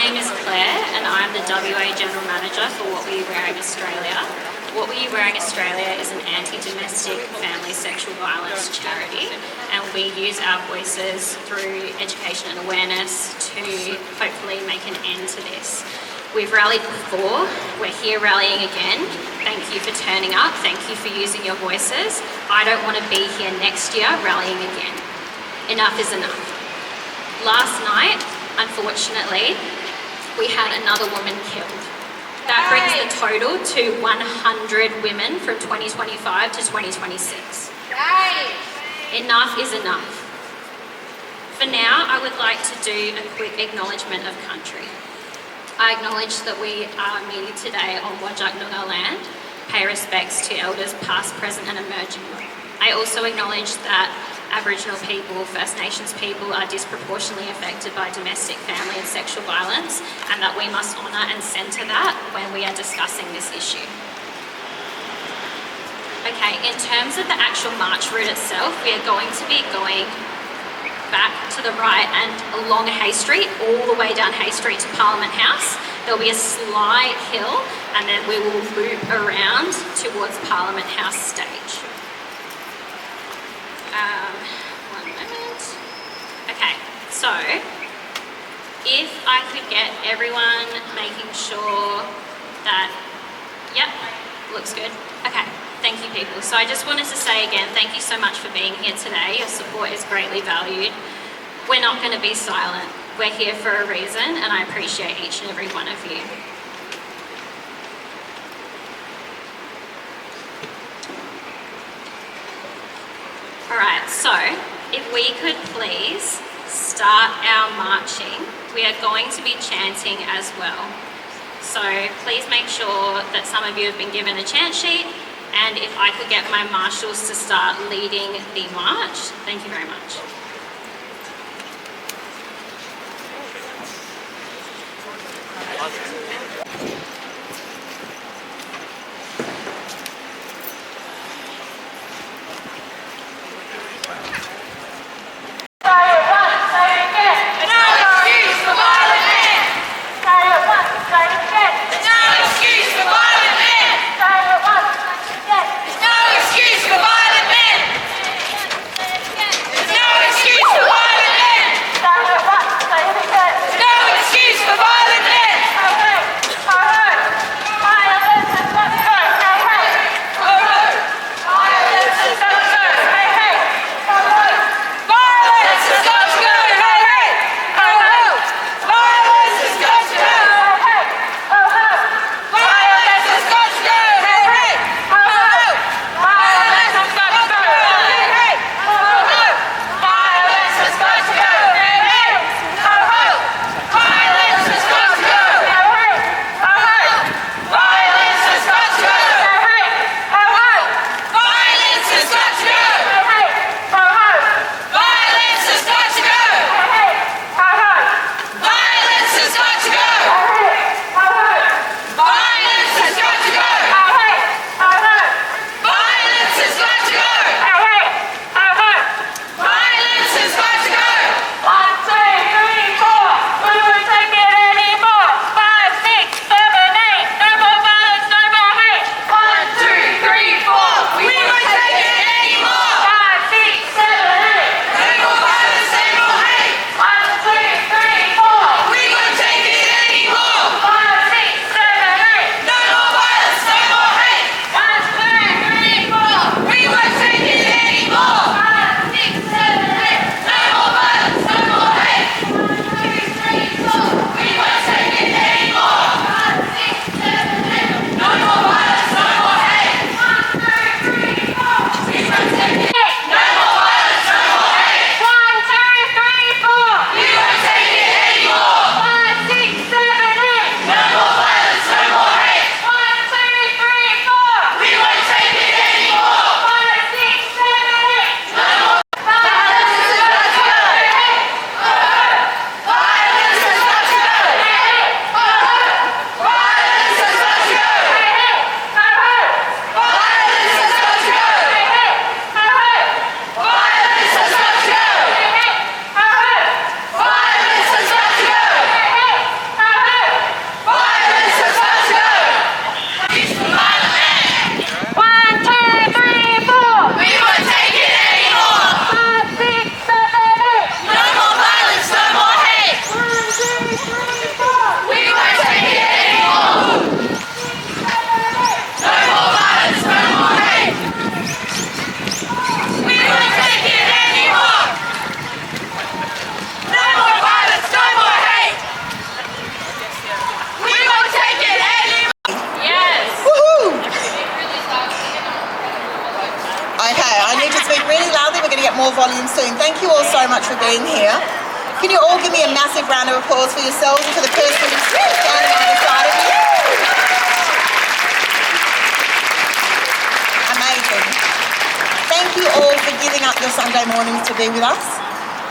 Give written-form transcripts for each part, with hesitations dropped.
name is Claire and I'm the WA General Manager for What Were You Wearing Australia. What Were You Wearing Australia is an anti-domestic family sexual violence charity, and we use our voices through education and awareness to hopefully make an end to this. We've rallied before, we're here rallying again. Thank you for turning up, thank you for using your voices. I don't want to be here next year rallying again. Enough is enough. Last night, unfortunately, we had another woman killed. That brings the total to 100 women from 2025 to 2026. Enough is enough. For now, I would like to do a quick acknowledgement of country. I acknowledge that we are meeting today on Whadjuk Noongar land, pay respects to elders past, present and emerging. I also acknowledge that Aboriginal people, First Nations people are disproportionately affected by domestic, family and sexual violence, and that we must honour and centre that when we are discussing this issue. Okay, in terms of the actual march route itself, we are going to be going back to the right and along Hay Street, all the way down Hay Street to Parliament House. There'll be a slight hill and then we will loop around towards Parliament House stage. One moment. Okay, so if I could get everyone making sure that, yep, looks good. Okay. Thank you, people. So I just wanted to say again, thank you so much for being here today. Your support is greatly valued. We're not going to be silent. We're here for a reason, and I appreciate each and every one of you. All right, so if we could please start our marching. We are going to be chanting as well. So please make sure that some of you have been given a chant sheet. And if I could get my marshals to start leading the march, thank you very much. No excuse for violent men! you all so much for being here. Can you all give me a massive round of applause for yourselves and for the person who's standing on the side of you? Amazing. Thank you all for giving up your Sunday mornings to be with us.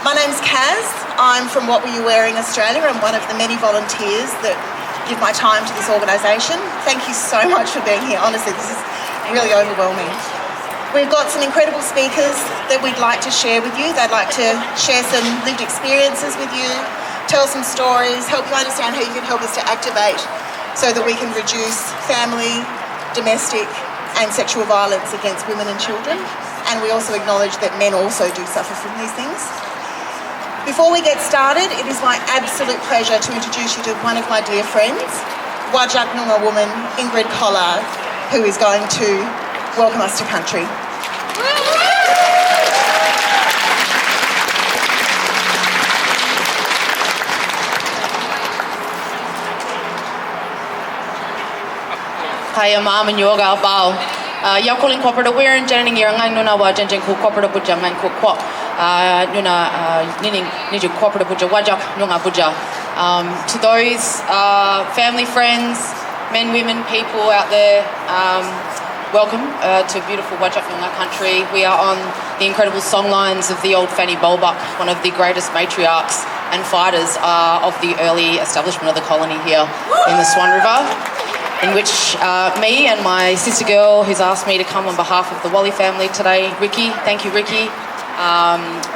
My name's Kaz. I'm from What Were You Wearing Australia. I'm one of the many volunteers that give my time to this organisation. Thank you so much for being here. Honestly, this is really overwhelming. We've got some incredible speakers that we'd like to share with you. They'd like to share some lived experiences with you, tell some stories, help you understand how you can help us to activate so that we can reduce family, domestic and sexual violence against women and children. And we also acknowledge that men also do suffer from these things. Before we get started, it is my absolute pleasure to introduce you to one of my dear friends, Whadjuk Noongar woman Ingrid Collard, who is going to welcome us to country. Kaya maaman yoga bao. Yakuling cooperative we're in Jenning Yangan Nuna Wajan who cooperative Buja and Cook Nuna need you cooperative Buja Whadjuk Nunga Buja. To those family, friends, men, women, people out there, welcome to beautiful Whadjuk Noongar country. We are on the incredible songlines of the old Fanny Bulbuck, one of the greatest matriarchs and fighters of the early establishment of the colony here in the Swan River, in which me and my sister girl, who's asked me to come on behalf of the Wally family today, Ricky, thank you Ricky.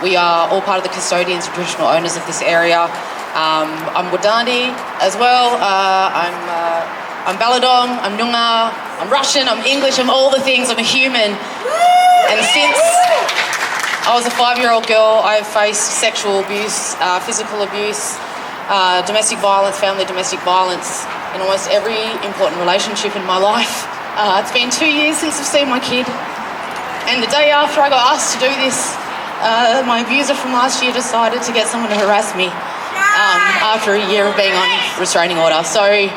We are all part of the custodians and traditional owners of this area. I'm Wadani as well. I'm Baladong, I'm Noongar, I'm Russian, I'm English, I'm all the things, I'm a human. And since I was a 5-year-old girl, I've faced sexual abuse, physical abuse, domestic violence, family domestic violence in almost every important relationship in my life. It's been 2 years since I've seen my kid. And the day after I got asked to do this, my abuser from last year decided to get someone to harass me after a year of being on restraining order. So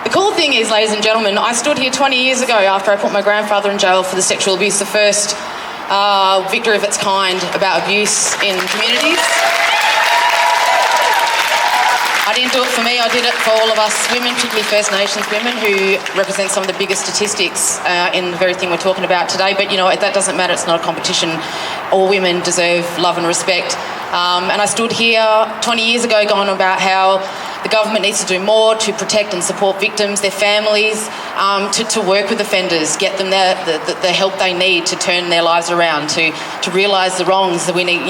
the cool thing is, ladies and gentlemen, I stood here 20 years ago after I put my grandfather in jail for the sexual abuse, the first victory of its kind about abuse in communities. I didn't do it for me, I did it for all of us women, particularly First Nations women, who represent some of the biggest statistics in the very thing we're talking about today. But you know, that doesn't matter, it's not a competition. All women deserve love and respect. And I stood here 20 years ago going about how the government needs to do more to protect and support victims, their families, to work with offenders, get them the help they need to turn their lives around, to realise the wrongs that we need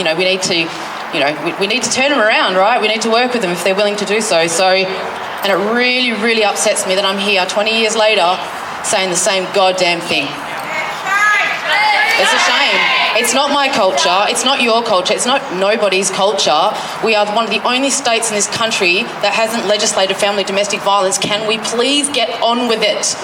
to turn them around, right? We need to work with them if they're willing to do so. And it really, really upsets me that I'm here 20 years later saying the same goddamn thing. It's a shame. It's not my culture, it's not your culture, it's not nobody's culture. We are one of the only states in this country that hasn't legislated family domestic violence. Can we please get on with it?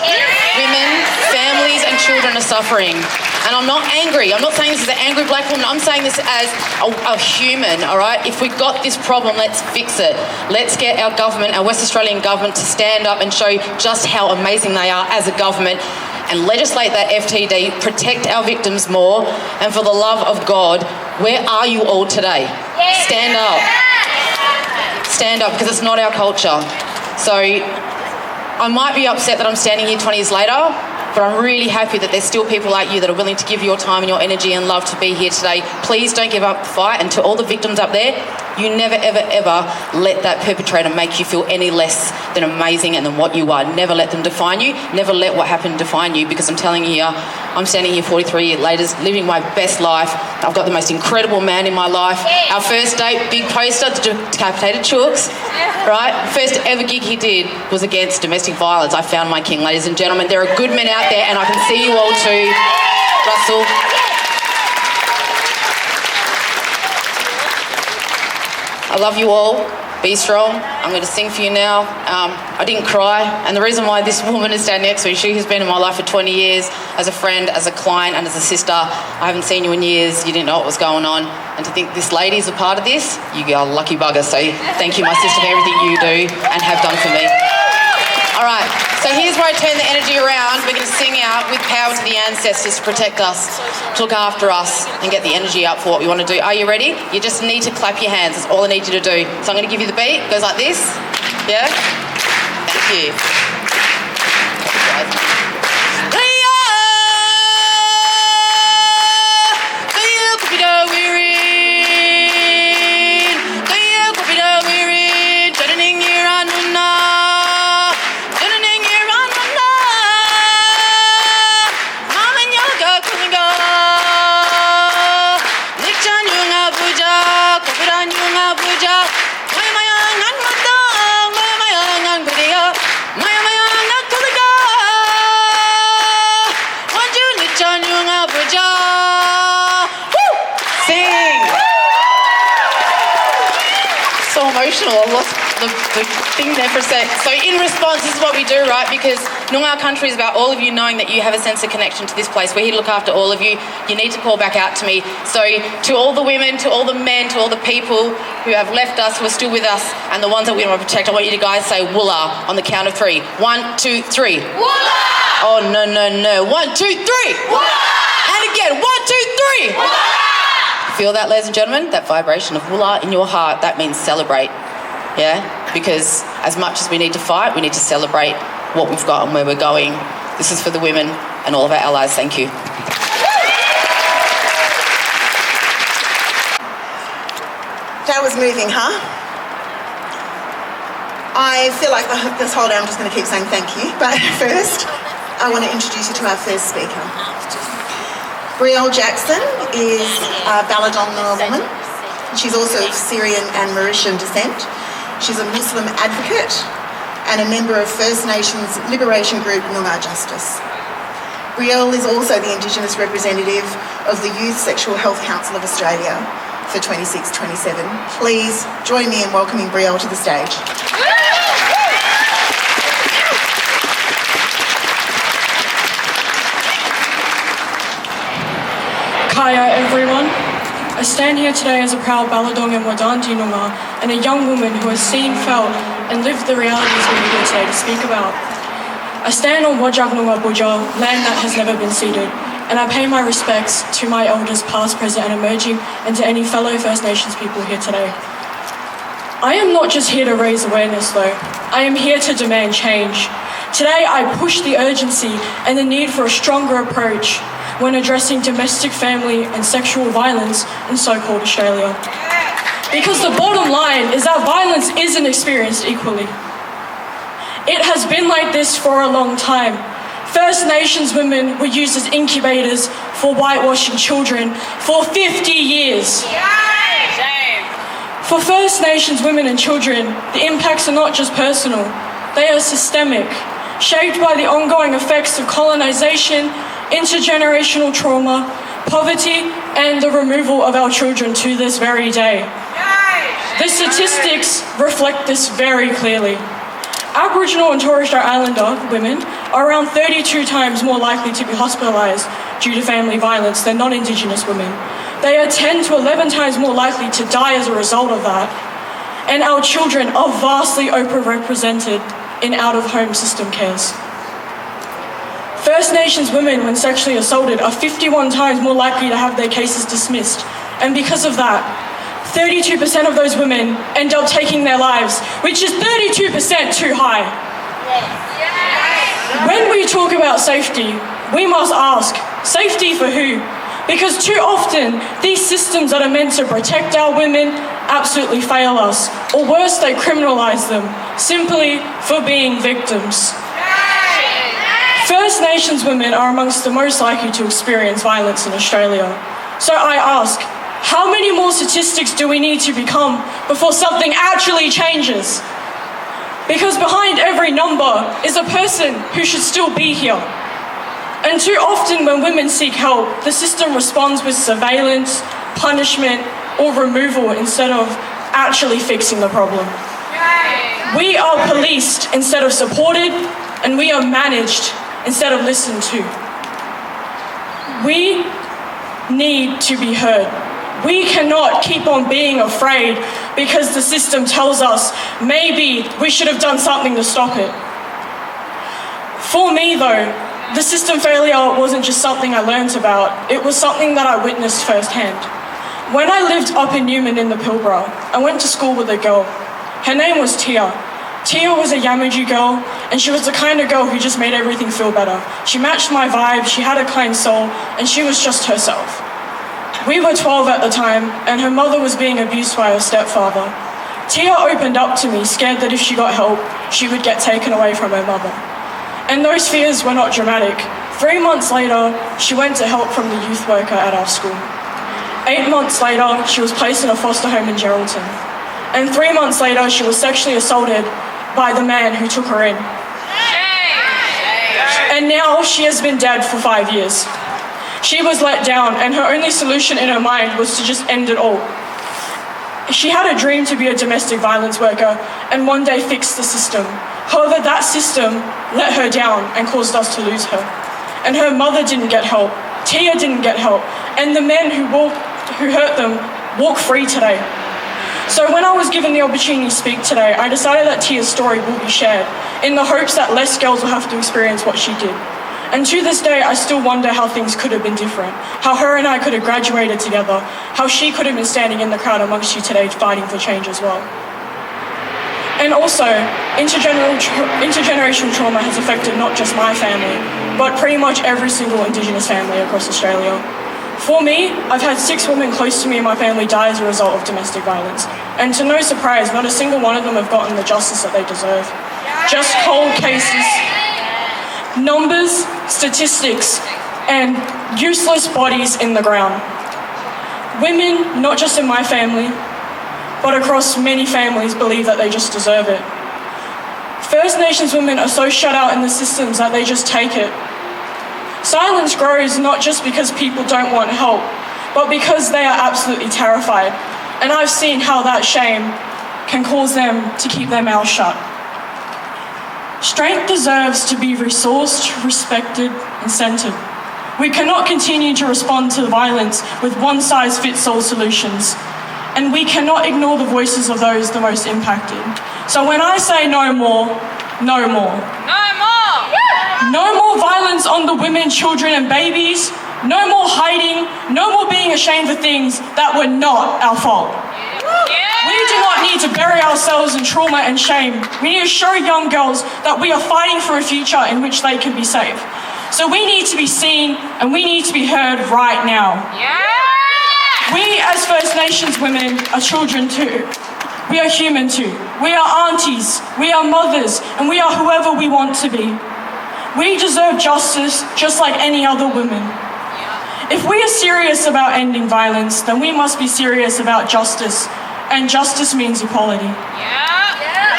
Women, families and children are suffering. And I'm not angry. I'm not saying this as an angry black woman. I'm saying this as a human, all right? If we've got this problem, let's fix it. Let's get our government, our West Australian government, to stand up and show just how amazing they are as a government and legislate that FTD, protect our victims more. And for the love of God, where are you all today? Stand up. Stand up, because it's not our culture. So I might be upset that I'm standing here 20 years later, but I'm really happy that there's still people like you that are willing to give your time and your energy and love to be here today. Please don't give up the fight. And to all the victims up there, you never, ever, ever let that perpetrator make you feel any less than amazing and than what you are. Never let them define you. Never let what happened define you, because I'm telling you, I'm standing here 43 years later, living my best life. I've got the most incredible man in my life. Our first date, big poster, decapitated chooks, right? First ever gig he did was against domestic violence. I found my king, ladies and gentlemen. There are good men out there, and I can see you all too. Russell. I love you all. Be strong. I'm going to sing for you now. I didn't cry, and the reason why this woman is standing next to me, she has been in my life for 20 years, as a friend, as a client, and as a sister. I haven't seen you in years. You didn't know what was going on. And to think this lady is a part of this, you are lucky bugger. So thank you, my sister, for everything you do and have done for me. I All right, so here's where I turn the energy around. We're going to sing out with power to the ancestors to protect us, to look after us, and get the energy up for what we want to do. Are you ready? You just need to clap your hands. That's all I need you to do. So I'm going to give you the beat. It goes like this. Yeah? Thank you. Emotional. I lost the thing there for a sec. So in response, this is what we do, right? Because Noongar Country is about all of you knowing that you have a sense of connection to this place. We're here to look after all of you. You need to call back out to me. So to all the women, to all the men, to all the people who have left us, who are still with us, and the ones that we want to protect, I want you to guys say Woola on the count of 3. 1, 2, 3. Woola! Oh, no. 1, 2, 3. Woola! And again, 1, 2, 3. Woola! Feel that, ladies and gentlemen? That vibration of Woola in your heart, that means celebrate. Yeah? Because as much as we need to fight, we need to celebrate what we've got and where we're going. This is for the women and all of our allies. Thank you. That was moving, huh? I feel like this whole day I'm just going to keep saying thank you. But first, I want to introduce you to our first speaker. Brielle Jackson is a Ballardong Noongar woman. She's also of Syrian and Mauritian descent. She's a Muslim advocate and a member of First Nations liberation group Noongar Justice. Brielle is also the Indigenous representative of the Youth Sexual Health Council of Australia for 26-27. Please join me in welcoming Brielle to the stage. Kaya everyone. I stand here today as a proud Ballardong and Wadandi Noongar and a young woman who has seen, felt and lived the realities we're here today to speak about. I stand on Wajak Noongar Buja, land that has never been ceded, and I pay my respects to my elders past, present and emerging, and to any fellow First Nations people here today. I am not just here to raise awareness though, I am here to demand change. Today I push the urgency and the need for a stronger approach when addressing domestic, family and sexual violence in so-called Australia. Because the bottom line is that violence isn't experienced equally. It has been like this for a long time. First Nations women were used as incubators for whitewashing children for 50 years. For First Nations women and children, the impacts are not just personal, they are systemic, shaped by the ongoing effects of colonisation, intergenerational trauma, poverty, and the removal of our children to this very day. The statistics reflect this very clearly. Aboriginal and Torres Strait Islander women are around 32 times more likely to be hospitalised due to family violence than non-Indigenous women. They are 10 to 11 times more likely to die as a result of that. And our children are vastly overrepresented in out-of-home system cares. First Nations women, when sexually assaulted, are 51 times more likely to have their cases dismissed. And because of that, 32% of those women end up taking their lives, which is 32% too high. When we talk about safety, we must ask, safety for who? Because too often, these systems that are meant to protect our women absolutely fail us, or worse, they criminalise them, simply for being victims. First Nations women are amongst the most likely to experience violence in Australia. So I ask, how many more statistics do we need to become before something actually changes? Because behind every number is a person who should still be here. And too often when women seek help, the system responds with surveillance, punishment, or removal instead of actually fixing the problem. We are policed instead of supported, and we are managed instead of listened to. We need to be heard. We cannot keep on being afraid because the system tells us maybe we should have done something to stop it. For me though, the system failure wasn't just something I learnt about, it was something that I witnessed firsthand. When I lived up in Newman in the Pilbara, I went to school with a girl. Her name was Tia. Tia was a Yamatji girl, and she was the kind of girl who just made everything feel better. She matched my vibe, she had a kind soul, and she was just herself. We were 12 at the time, and her mother was being abused by her stepfather. Tia opened up to me, scared that if she got help, she would get taken away from her mother. And those fears were not dramatic. 3 months later, she went to help from the youth worker at our school. 8 months later, she was placed in a foster home in Geraldton. And 3 months later, she was sexually assaulted by the man who took her in. And now she has been dead for 5 years. She was let down, and her only solution in her mind was to just end it all. She had a dream to be a domestic violence worker and one day fix the system. However, that system let her down and caused us to lose her. And her mother didn't get help. Tia didn't get help. And the men who hurt them walk free today. So when I was given the opportunity to speak today, I decided that Tia's story will be shared in the hopes that less girls will have to experience what she did. And to this day, I still wonder how things could have been different, how her and I could have graduated together, how she could have been standing in the crowd amongst you today fighting for change as well. And also, intergenerational trauma has affected not just my family, but pretty much every single Indigenous family across Australia. For me, I've had 6 women close to me in my family die as a result of domestic violence. And to no surprise, not a single one of them have gotten the justice that they deserve. Just cold cases, numbers, statistics, and useless bodies in the ground. Women, not just in my family, but across many families, believe that they just deserve it. First Nations women are so shut out in the systems that they just take it. Silence grows not just because people don't want help, but because they are absolutely terrified. And I've seen how that shame can cause them to keep their mouths shut. Strength deserves to be resourced, respected, and centred. We cannot continue to respond to violence with one-size-fits-all solutions. And we cannot ignore the voices of those the most impacted. So when I say no more, no more. No more! No more violence on the women, children and babies. No more hiding. No more being ashamed for things that were not our fault. We do not need to bury ourselves in trauma and shame. We need to show young girls that we are fighting for a future in which they can be safe. So we need to be seen and we need to be heard right now. We as First Nations women are children too. We are human too. We are aunties, we are mothers, and we are whoever we want to be. We deserve justice just like any other woman. If we are serious about ending violence, then we must be serious about justice, and justice means equality.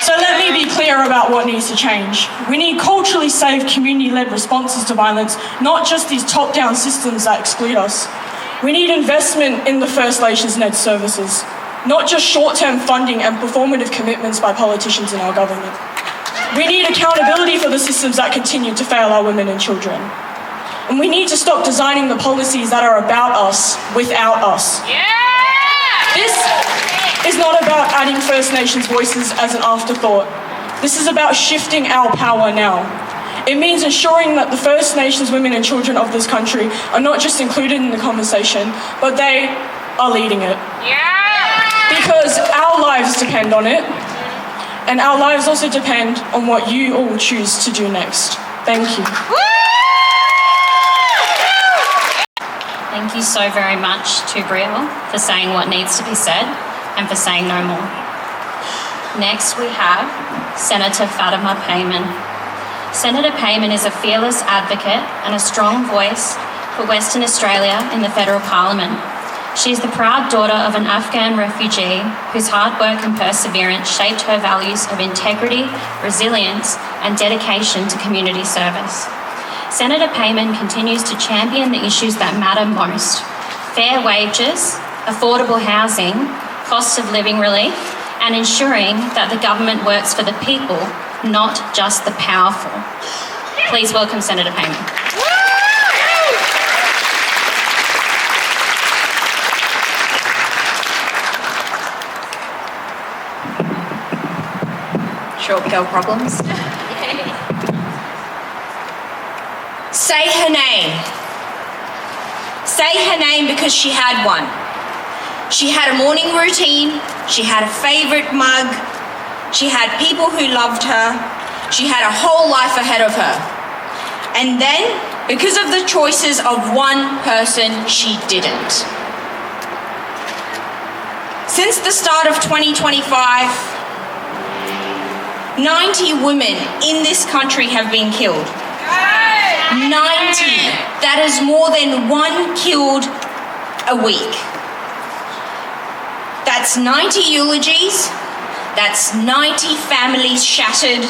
So let me be clear about what needs to change. We need culturally safe, community-led responses to violence, not just these top-down systems that exclude us. We need investment in the First Nations-led services, not just short-term funding and performative commitments by politicians in our government. We need accountability for the systems that continue to fail our women and children. And we need to stop designing the policies that are about us without us. This is not about adding First Nations voices as an afterthought. This is about shifting our power now. It means ensuring that the First Nations women and children of this country are not just included in the conversation, but they are leading it. Because our lives depend on it, and our lives also depend on what you all choose to do next. Thank you. Thank you so very much to Brielle for saying what needs to be said and for saying no more. Next we have Senator Fatima Payman. Senator Payman is a fearless advocate and a strong voice for Western Australia in the Federal Parliament. She is the proud daughter of an Afghan refugee whose hard work and perseverance shaped her values of integrity, resilience, and dedication to community service. Senator Payman continues to champion the issues that matter most: fair wages, affordable housing, cost of living relief, and ensuring that the government works for the people, not just the powerful. Please welcome Senator Payman. Short girl problems. Say her name. Say her name because she had one. She had a morning routine. She had a favourite mug. She had people who loved her. She had a whole life ahead of her. And then, because of the choices of one person, she didn't. Since the start of 2025, 90 women in this country have been killed. 90. That is more than one killed a week. That's 90 eulogies. That's 90 families shattered.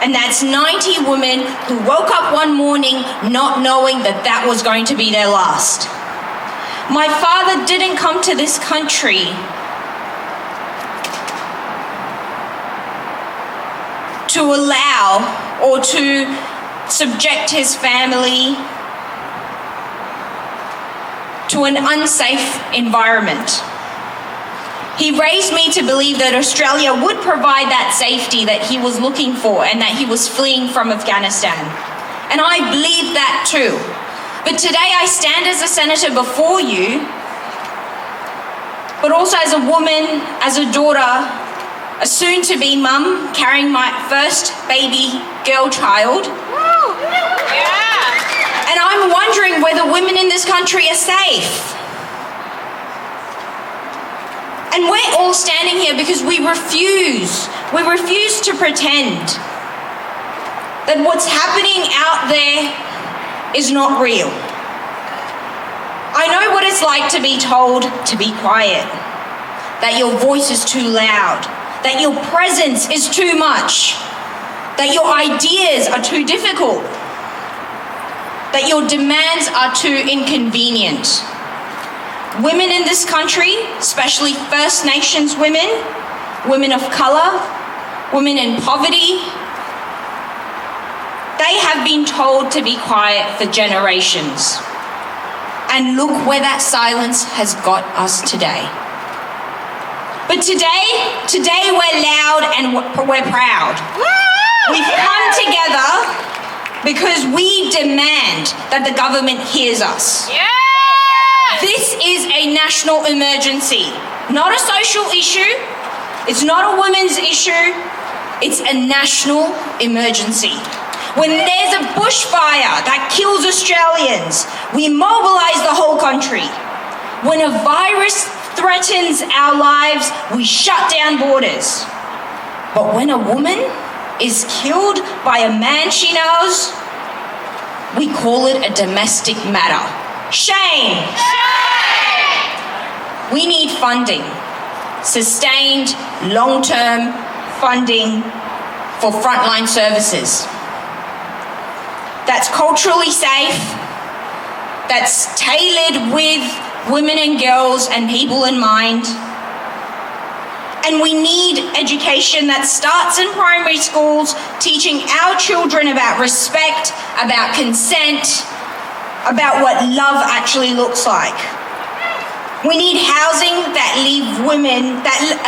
And that's 90 women who woke up one morning not knowing that that was going to be their last. My father didn't come to this country to allow or to subject his family to an unsafe environment. He raised me to believe that Australia would provide that safety that he was looking for and that he was fleeing from Afghanistan. And I believe that too. But today I stand as a senator before you, but also as a woman, as a daughter, a soon-to-be mum carrying my first baby girl child. And I'm wondering whether women in this country are safe. And we're all standing here because we refuse to pretend that what's happening out there is not real. I know what it's like to be told to be quiet, that your voice is too loud, that your presence is too much, that your ideas are too difficult, that your demands are too inconvenient. Women in this country, especially First Nations women, women of colour, women in poverty, they have been told to be quiet for generations. And look where that silence has got us today. But today we're loud and we're proud. We've come together because we demand that the government hears us. This is a national emergency, not a social issue. It's not a women's issue. It's a national emergency. When there's a bushfire that kills Australians, we mobilise the whole country. When a virus threatens our lives, we shut down borders. But when a woman is killed by a man she knows, we call it a domestic matter. Shame! We need funding, sustained, long-term funding for frontline services. That's culturally safe, that's tailored with women and girls and people in mind. And we need education that starts in primary schools, teaching our children about respect, about consent, about what love actually looks like. We need housing that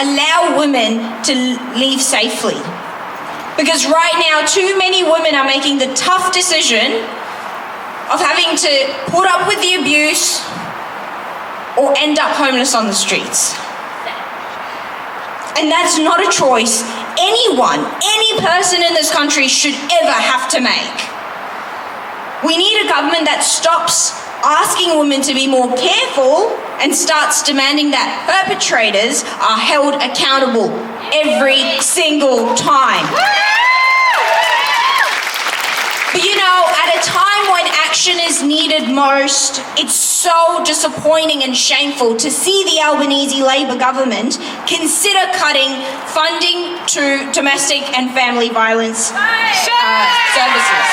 allow women to leave safely. Because right now, too many women are making the tough decision of having to put up with the abuse or end up homeless on the streets. And that's not a choice any person in this country should ever have to make. We need a government that stops asking women to be more careful and starts demanding that perpetrators are held accountable every single time. But you know, at a time when action is needed most, it's so disappointing and shameful to see the Albanese Labor government consider cutting funding to domestic and family violence services.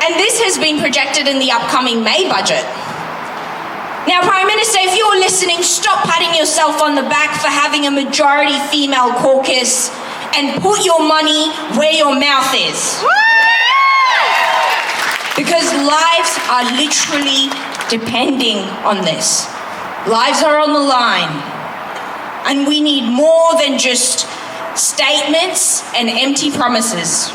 And this has been projected in the upcoming May budget. Now, Prime Minister, if you're listening, stop patting yourself on the back for having a majority female caucus and put your money where your mouth is. Because lives are literally depending on this. Lives are on the line. And we need more than just statements and empty promises.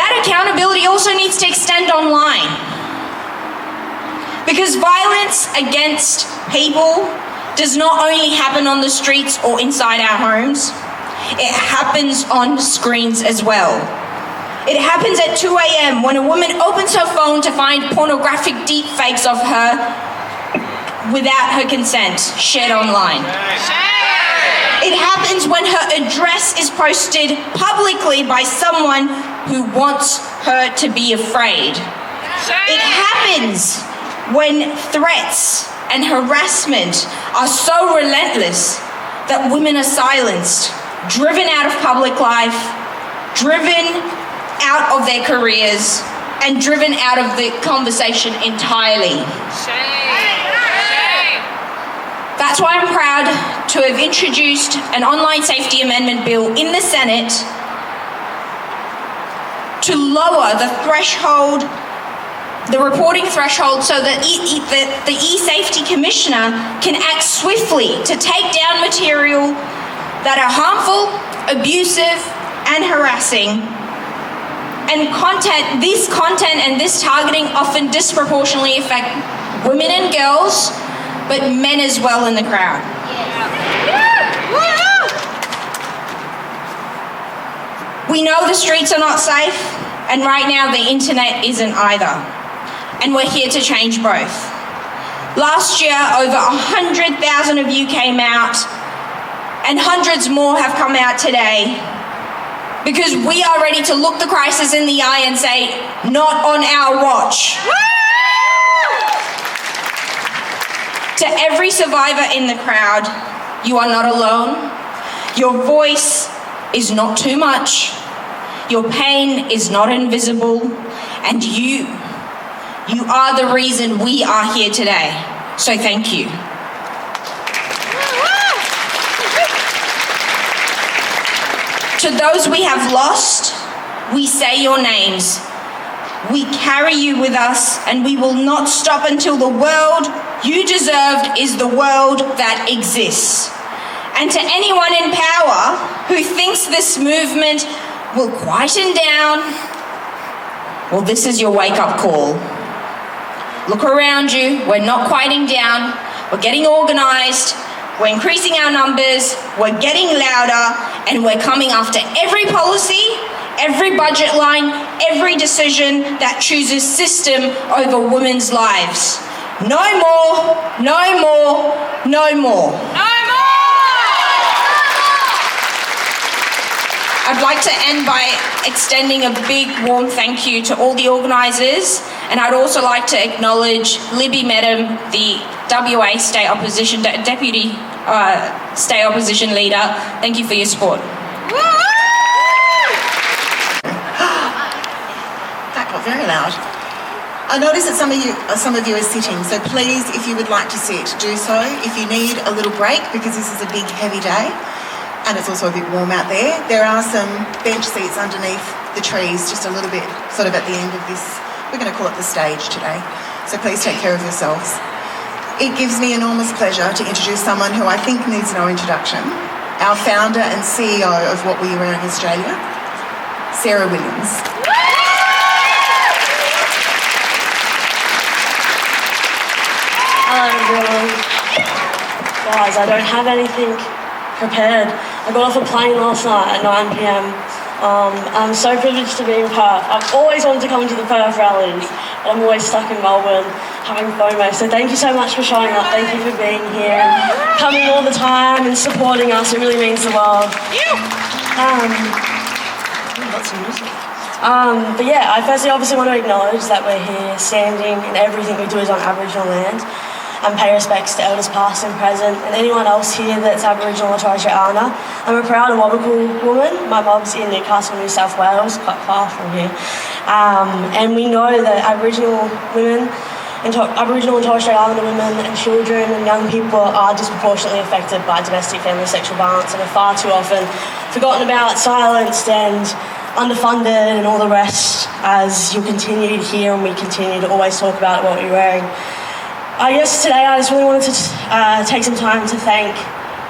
that accountability also needs to extend online. Because violence against people does not only happen on the streets or inside our homes, it happens on screens as well. It happens at 2 a.m. when a woman opens her phone to find pornographic deepfakes of her without her consent shared online. It happens when her address is posted publicly by someone who wants her to be afraid. It happens when threats and harassment are so relentless that women are silenced, driven out of public life, driven out of their careers, and driven out of the conversation entirely. That's why I'm proud to have introduced an online safety amendment bill in the Senate to lower the threshold, the reporting threshold, so that the e-safety commissioner can act swiftly to take down material that are harmful, abusive, and harassing. And this content and this targeting often disproportionately affect women and girls, but men as well in the crowd. We know the streets are not safe, and right now the internet isn't either. And we're here to change both. Last year, over 100,000 of you came out, and hundreds more have come out today, because we are ready to look the crisis in the eye and say, not on our watch. To every survivor in the crowd, you are not alone. Your voice is not too much. Your pain is not invisible. And you are the reason we are here today. So thank you. To those we have lost, we say your names. We carry you with us, and we will not stop until the world you deserved is the world that exists. And to anyone in power who thinks this movement will quieten down, well, this is your wake-up call. Look around you. We're not quieting down. We're getting organised. We're increasing our numbers. We're getting louder, and we're coming after every policy, every budget line, every decision that chooses system over women's lives. No more, no more, no more. No more! I'd like to end by extending a big warm thank you to all the organisers, and I'd also like to acknowledge Libby Medham, the WA State Opposition Deputy State Opposition Leader. Thank you for your support. That got very loud. I notice that some of you are sitting, so please, if you would like to sit, do so. If you need a little break, because this is a big, heavy day, and it's also a bit warm out there are some bench seats underneath the trees, just a little bit, sort of at the end of this. We're going to call it the stage today, so please take care of yourselves. It gives me enormous pleasure to introduce someone who I think needs no introduction, our founder and CEO of What Were You Wearing Australia, Sarah Williams. Hello everyone. Guys, I don't have anything prepared. I got off a plane last night at 9 p.m. I'm so privileged to be in Perth. I've always wanted to come to the Perth rallies, but I'm always stuck in Melbourne having FOMO. So thank you so much for showing up. Thank you for being here and coming all the time and supporting us. It really means the world. But yeah, I firstly obviously want to acknowledge that we're here standing and everything we do is on Aboriginal land, and pay respects to elders past and present and anyone else here that's Aboriginal or Torres Strait Islander. I'm a proud Awabakal woman. My mum's in Newcastle, New South Wales, quite far from here. And we know that Aboriginal women, Aboriginal and Torres Strait Islander women and children and young people are disproportionately affected by domestic family sexual violence and are far too often forgotten about, silenced and underfunded and all the rest, as you'll continue to hear and we continue to always talk about what we're wearing. I guess today I just really wanted to take some time to thank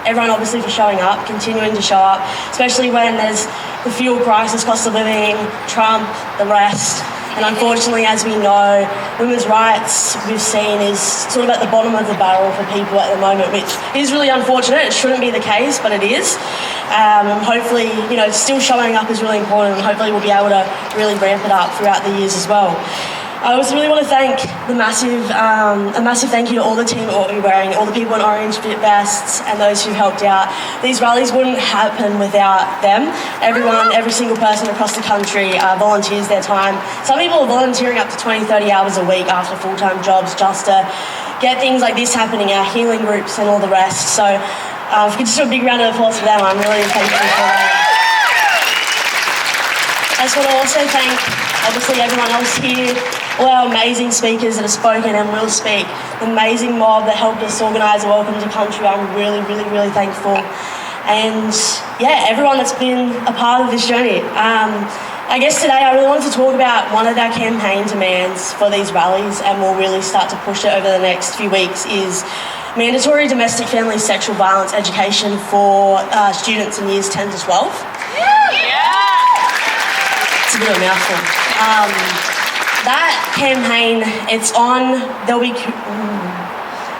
everyone obviously for showing up, continuing to show up, especially when there's the fuel crisis, cost of living, Trump, the rest. And unfortunately, as we know, women's rights we've seen is sort of at the bottom of the barrel for people at the moment, which is really unfortunate. It shouldn't be the case, but it is. And hopefully, still showing up is really important, and hopefully we'll be able to really ramp it up throughout the years as well. I also really want to thank a massive thank you to all the team at What We're Wearing, all the people in orange fit vests and those who helped out. These rallies wouldn't happen without them. Everyone, every single person across the country volunteers their time. Some people are volunteering up to 20, 30 hours a week after full-time jobs just to get things like this happening, our healing groups and all the rest. So if we could just do a big round of applause for them, I'm really thankful for that. I just want to also thank, obviously, everyone else here, all our amazing speakers that have spoken and will speak, the amazing mob that helped us organise Welcome to Country. I'm really, really, really thankful. And yeah, everyone that's been a part of this journey. I guess today I really wanted to talk about one of our campaign demands for these rallies, and we'll really start to push it over the next few weeks, is mandatory domestic family sexual violence education for students in years 10 to 12. It's a bit of a mouthful. That campaign, it's on,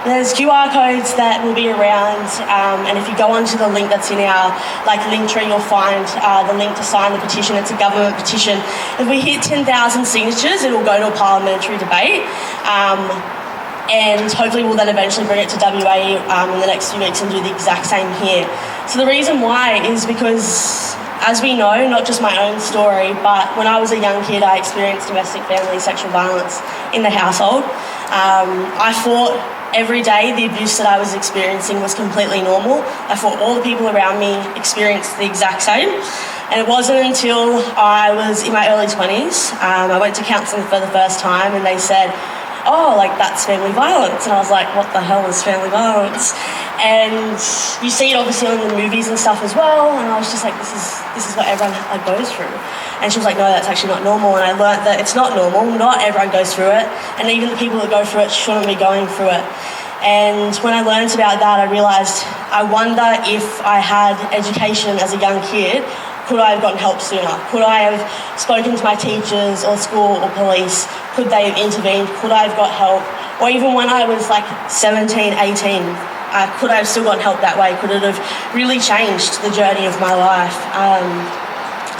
there's QR codes that will be around, and if you go onto the link that's in our link tree, you'll find the link to sign the petition. It's a government petition. If we hit 10,000 signatures, it'll go to a parliamentary debate, and hopefully we'll then eventually bring it to WA in the next few weeks and do the exact same here. So the reason why is because, as we know, not just my own story, but when I was a young kid, I experienced domestic family sexual violence in the household. I thought every day the abuse that I was experiencing was completely normal. I thought all the people around me experienced the exact same. And it wasn't until I was in my early 20s, I went to counselling for the first time, and they said, oh, that's family violence. And I was like, what the hell is family violence? And you see it obviously in the movies and stuff as well. And I was just like, this is what everyone goes through. And she was like, no, that's actually not normal. And I learnt that it's not normal. Not everyone goes through it. And even the people that go through it shouldn't be going through it. And when I learnt about that, I realised, I wonder if I had education as a young kid, could I have gotten help sooner? Could I have spoken to my teachers or school or police? Could they have intervened? Could I have got help? Or even when I was 17, 18, could I have still gotten help that way? Could it have really changed the journey of my life?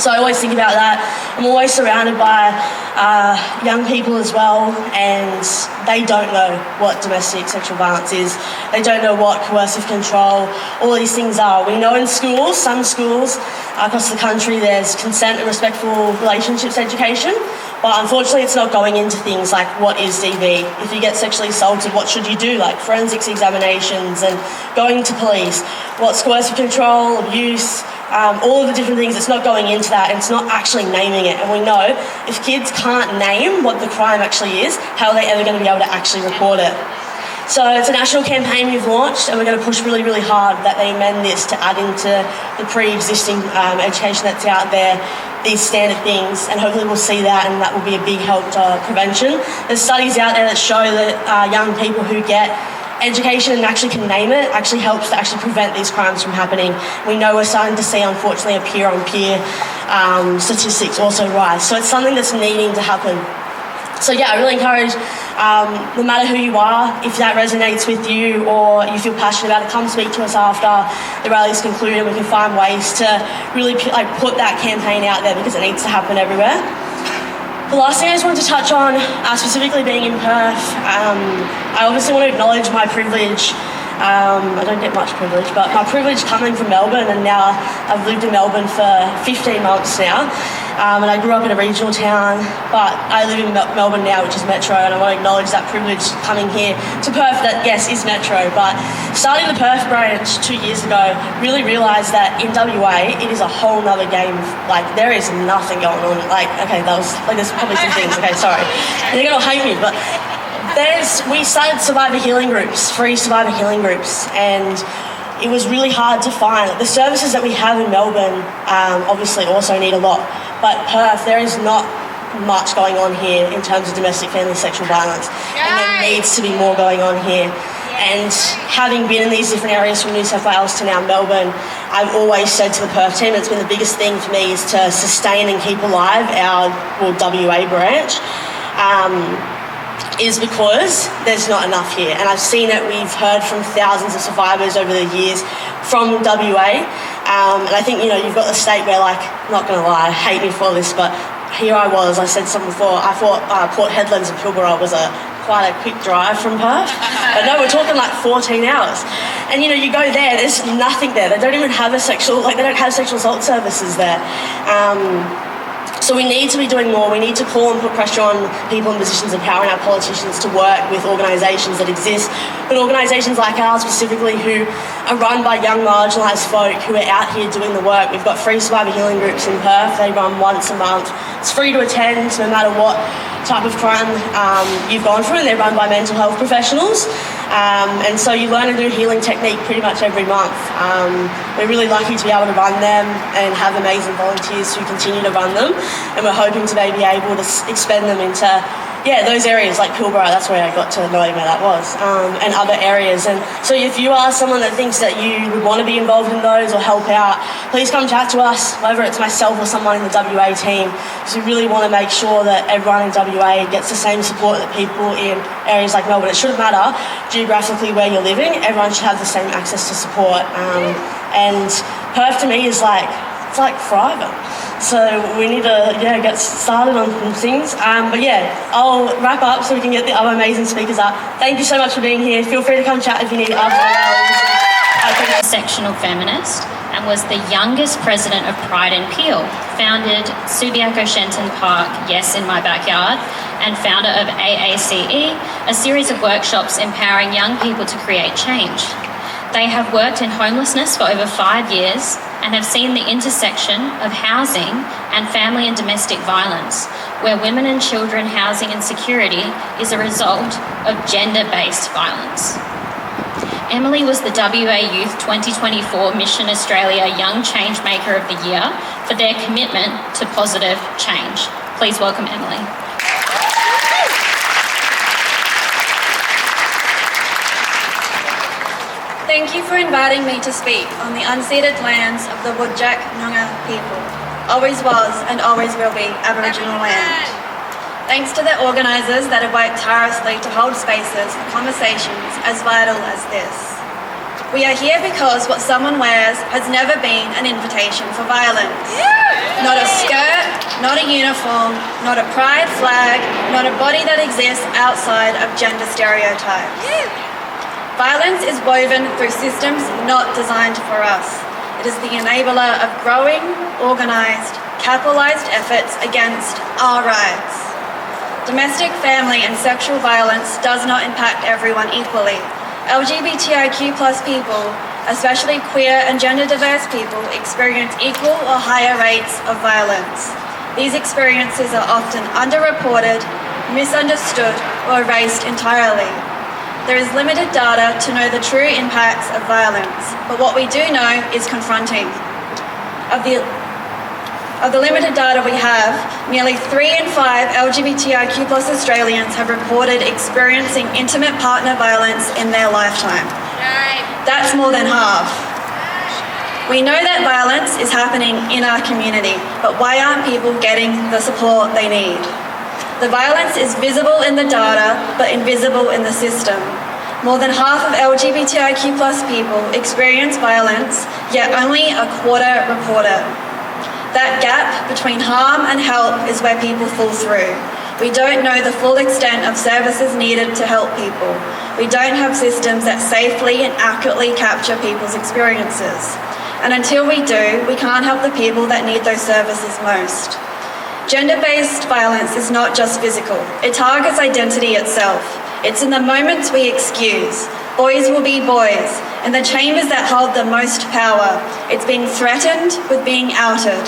So I always think about that. I'm always surrounded by young people as well, and they don't know what domestic sexual violence is. They don't know what coercive control, all these things are. We know in schools, some schools across the country, there's consent and respectful relationships education, but unfortunately it's not going into things like what is DV? If you get sexually assaulted, what should you do? Like forensics examinations and going to police. What's coercive control, abuse, all of the different things. It's not going into that, and it's not actually naming it. And we know if kids can't name what the crime actually is, how are they ever going to be able to actually report it? So it's a national campaign we've launched, and we're going to push really, really hard that they amend this to add into the pre-existing education that's out there, these standard things, and hopefully we'll see that, and that will be a big help to prevention. There's studies out there that show that young people who get education and actually can name it actually helps to actually prevent these crimes from happening. We know we're starting to see, unfortunately, a peer-on-peer statistics also rise. So it's something that's needing to happen. So yeah, I really encourage, no matter who you are, if that resonates with you or you feel passionate about it, come speak to us after the rally's concluded. We can find ways to really put that campaign out there, because it needs to happen everywhere. The last thing I just wanted to touch on, specifically being in Perth, I obviously want to acknowledge my privilege. I don't get much privilege, but my privilege coming from Melbourne, and now I've lived in Melbourne for 15 months now, and I grew up in a regional town, but I live in Melbourne now, which is metro, and I want to acknowledge that privilege coming here to Perth that, yes, is metro, but starting the Perth branch 2 years ago, really realised that in WA, it is a whole nother game. There is nothing going on. There's probably some things, okay, sorry. They're going to hate me, but we started survivor healing groups, free survivor healing groups, and it was really hard to find. The services that we have in Melbourne obviously also need a lot, but Perth, there is not much going on here in terms of domestic family sexual violence, and there needs to be more going on here. And having been in these different areas from New South Wales to now Melbourne, I've always said to the Perth team, it's been the biggest thing for me is to sustain and keep alive our WA branch. Is because there's not enough here. And I've seen it, we've heard from thousands of survivors over the years from WA. And I think, you've got the state where, like, not going to lie, I hate me for this, but here I was, I said something before, I thought Port Hedlands and Pilbara was quite a quick drive from Perth. But no, we're talking like 14 hours. And you go there, there's nothing there. They don't even have they don't have sexual assault services there. So we need to be doing more. We need to call and put pressure on people in positions of power and our politicians to work with organisations that exist, but organisations like ours specifically who are run by young marginalised folk who are out here doing the work. We've got free survivor healing groups in Perth. They run once a month. It's free to attend no matter what type of crime you've gone through, and they're run by mental health professionals. And so you learn a new healing technique pretty much every month. We're really lucky to be able to run them and have amazing volunteers who continue to run them. And we're hoping to maybe able to expand them into, those areas like Pilbara. That's where I got to know where that was, and other areas. And so if you are someone that thinks that you would want to be involved in those or help out, please come chat to us, whether it's myself or someone in the WA team, because we really want to make sure that everyone in WA gets the same support that people in areas like Melbourne. It shouldn't matter geographically where you're living, everyone should have the same access to support. And Perth to me is it's like forever. So we need to get started on some things. But I'll wrap up so we can get the other amazing speakers up. Thank you so much for being here. Feel free to come chat if you need after hours. Sectional feminist and was the youngest president of Pride and Peel, founded Subiaco Shenton Park, yes, in my backyard, and founder of AACE, a series of workshops empowering young people to create change. They have worked in homelessness for over 5 years and have seen the intersection of housing and family and domestic violence, where women and children housing insecurity is a result of gender-based violence. Emily was the WA Youth 2024 Mission Australia Young Changemaker of the Year for their commitment to positive change. Please welcome Emily. Thank you for inviting me to speak on the unceded lands of the Whadjuk Noongar people. Always was and always will be Aboriginal land. Thanks to the organisers that have worked tirelessly to hold spaces for conversations as vital as this. We are here because what someone wears has never been an invitation for violence. Not a skirt, not a uniform, not a pride flag, not a body that exists outside of gender stereotypes. Violence is woven through systems not designed for us. It is the enabler of growing, organised, capitalised efforts against our rights. Domestic, family and sexual violence does not impact everyone equally. LGBTIQ+ people, especially queer and gender diverse people, experience equal or higher rates of violence. These experiences are often underreported, misunderstood or erased entirely. There is limited data to know the true impacts of violence, but what we do know is confronting. Of the limited data we have, nearly 3 in 5 LGBTIQ+ Australians have reported experiencing intimate partner violence in their lifetime. That's more than half. We know that violence is happening in our community, but why aren't people getting the support they need? The violence is visible in the data, but invisible in the system. More than half of LGBTIQ+ people experience violence, yet only a quarter report it. That gap between harm and help is where people fall through. We don't know the full extent of services needed to help people. We don't have systems that safely and accurately capture people's experiences. And until we do, we can't help the people that need those services most. Gender-based violence is not just physical. It targets identity itself. It's in the moments we excuse. Boys will be boys, in the chambers that hold the most power. It's being threatened with being outed.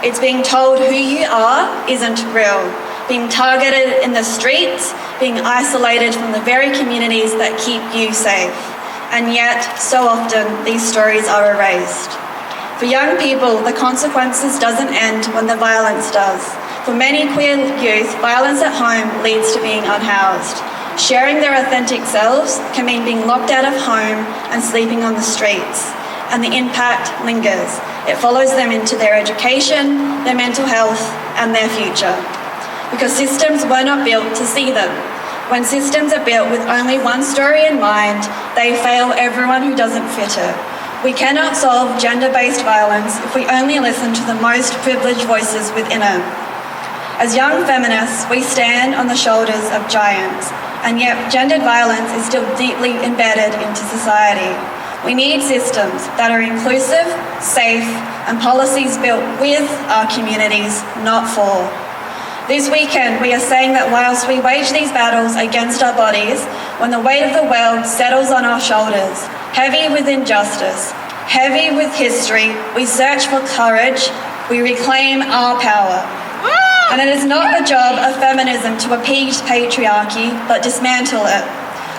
It's being told who you are isn't real. Being targeted in the streets, being isolated from the very communities that keep you safe. And yet, so often, these stories are erased. For young people, the consequences doesn't end when the violence does. For many queer youth, violence at home leads to being unhoused. Sharing their authentic selves can mean being locked out of home and sleeping on the streets, and the impact lingers. It follows them into their education, their mental health, and their future. Because systems were not built to see them. When systems are built with only one story in mind, they fail everyone who doesn't fit it. We cannot solve gender-based violence if we only listen to the most privileged voices within it. As young feminists, we stand on the shoulders of giants, and yet gendered violence is still deeply embedded into society. We need systems that are inclusive, safe, and policies built with our communities, not for. This weekend, we are saying that whilst we wage these battles against our bodies, when the weight of the world settles on our shoulders, heavy with injustice, heavy with history, we search for courage, we reclaim our power. And it is not the job of feminism to appease patriarchy, but dismantle it.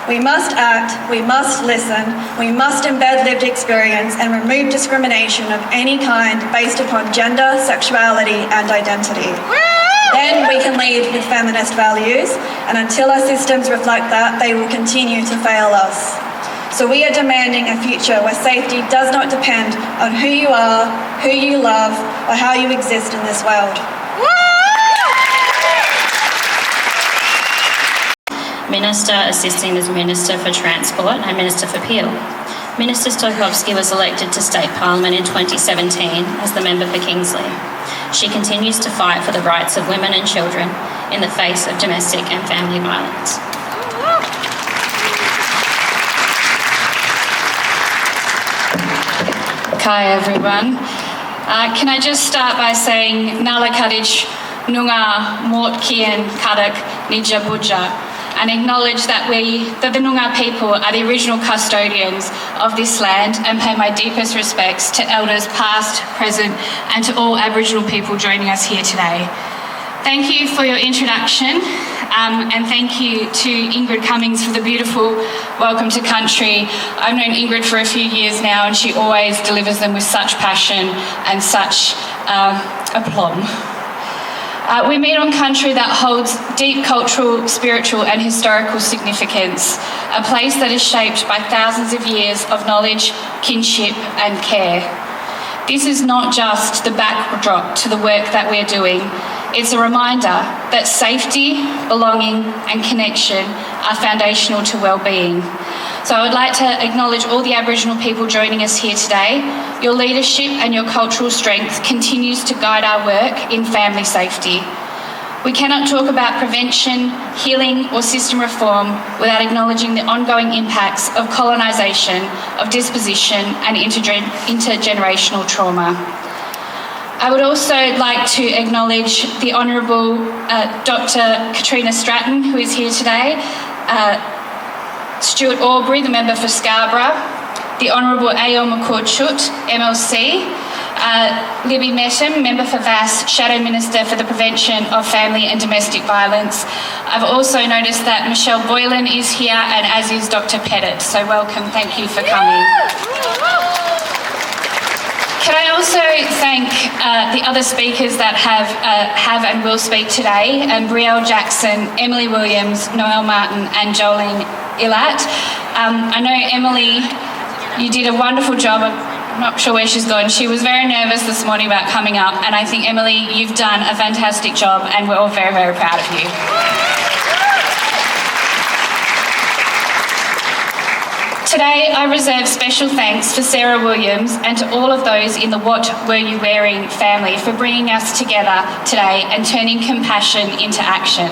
We must act, we must listen, we must embed lived experience and remove discrimination of any kind based upon gender, sexuality, and identity. Then we can lead with feminist values, and until our systems reflect that, they will continue to fail us. So we are demanding a future where safety does not depend on who you are, who you love, or how you exist in this world. Minister assisting as Minister for Transport and Minister for Peel. Minister Stokowski was elected to State Parliament in 2017 as the member for Kingsley. She continues to fight for the rights of women and children in the face of domestic and family violence. Hi everyone. Can I just start by saying Nala Kadich Nunga Mort Kian Kadak Nija Buja, and acknowledge that the Noongar people are the original custodians of this land, and pay my deepest respects to elders past, present, and to all Aboriginal people joining us here today. Thank you for your introduction, and thank you to Ingrid Cummings for the beautiful welcome to country. I've known Ingrid for a few years now, and she always delivers them with such passion and such aplomb. We meet on country that holds deep cultural, spiritual and historical significance, a place that is shaped by thousands of years of knowledge, kinship and care. This is not just the backdrop to the work that we're doing, it's a reminder that safety, belonging and connection are foundational to well-being. So I would like to acknowledge all the Aboriginal people joining us here today. Your leadership and your cultural strength continues to guide our work in family safety. We cannot talk about prevention, healing or system reform without acknowledging the ongoing impacts of colonisation, of disposition and intergenerational trauma. I would also like to acknowledge the Honourable Dr. Katrina Stratton, who is here today, Stuart Aubrey, the member for Scarborough, the Honourable A.L. McCord-Chut, MLC, Libby Mettam, member for VAS, Shadow Minister for the Prevention of Family and Domestic Violence. I've also noticed that Michelle Boylan is here, and as is Dr. Pettit, so welcome, thank you for coming. Can I also thank the other speakers that have and will speak today, Brielle Jackson, Emily Williams, Noelle Martin and Jolene Illat. I know Emily, you did a wonderful job. I'm not sure where she's gone. She was very nervous this morning about coming up, and I think, Emily, you've done a fantastic job and we're all very, very proud of you. Today, I reserve special thanks for Sarah Williams and to all of those in the What Were You Wearing family for bringing us together today and turning compassion into action.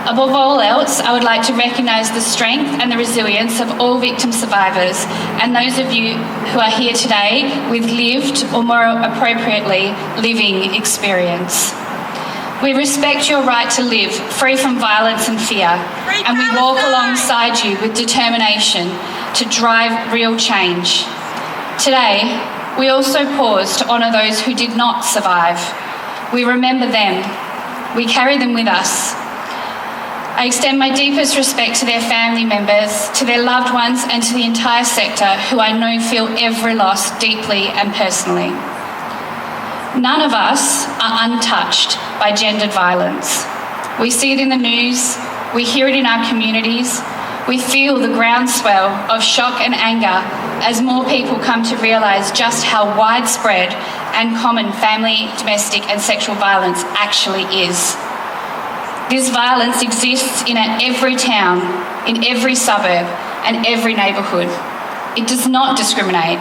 Above all else, I would like to recognise the strength and the resilience of all victim survivors and those of you who are here today with lived, or more appropriately, living experience. We respect your right to live free from violence and fear, and we walk alongside you with determination to drive real change. Today, we also pause to honour those who did not survive. We remember them. We carry them with us. I extend my deepest respect to their family members, to their loved ones, and to the entire sector who I know feel every loss deeply and personally. None of us are untouched by gendered violence. We see it in the news, We hear it in our communities. We feel the groundswell of shock and anger as more people come to realise just how widespread and common family, domestic and sexual violence actually is. This violence exists in every town, in every suburb and every neighbourhood. It does not discriminate.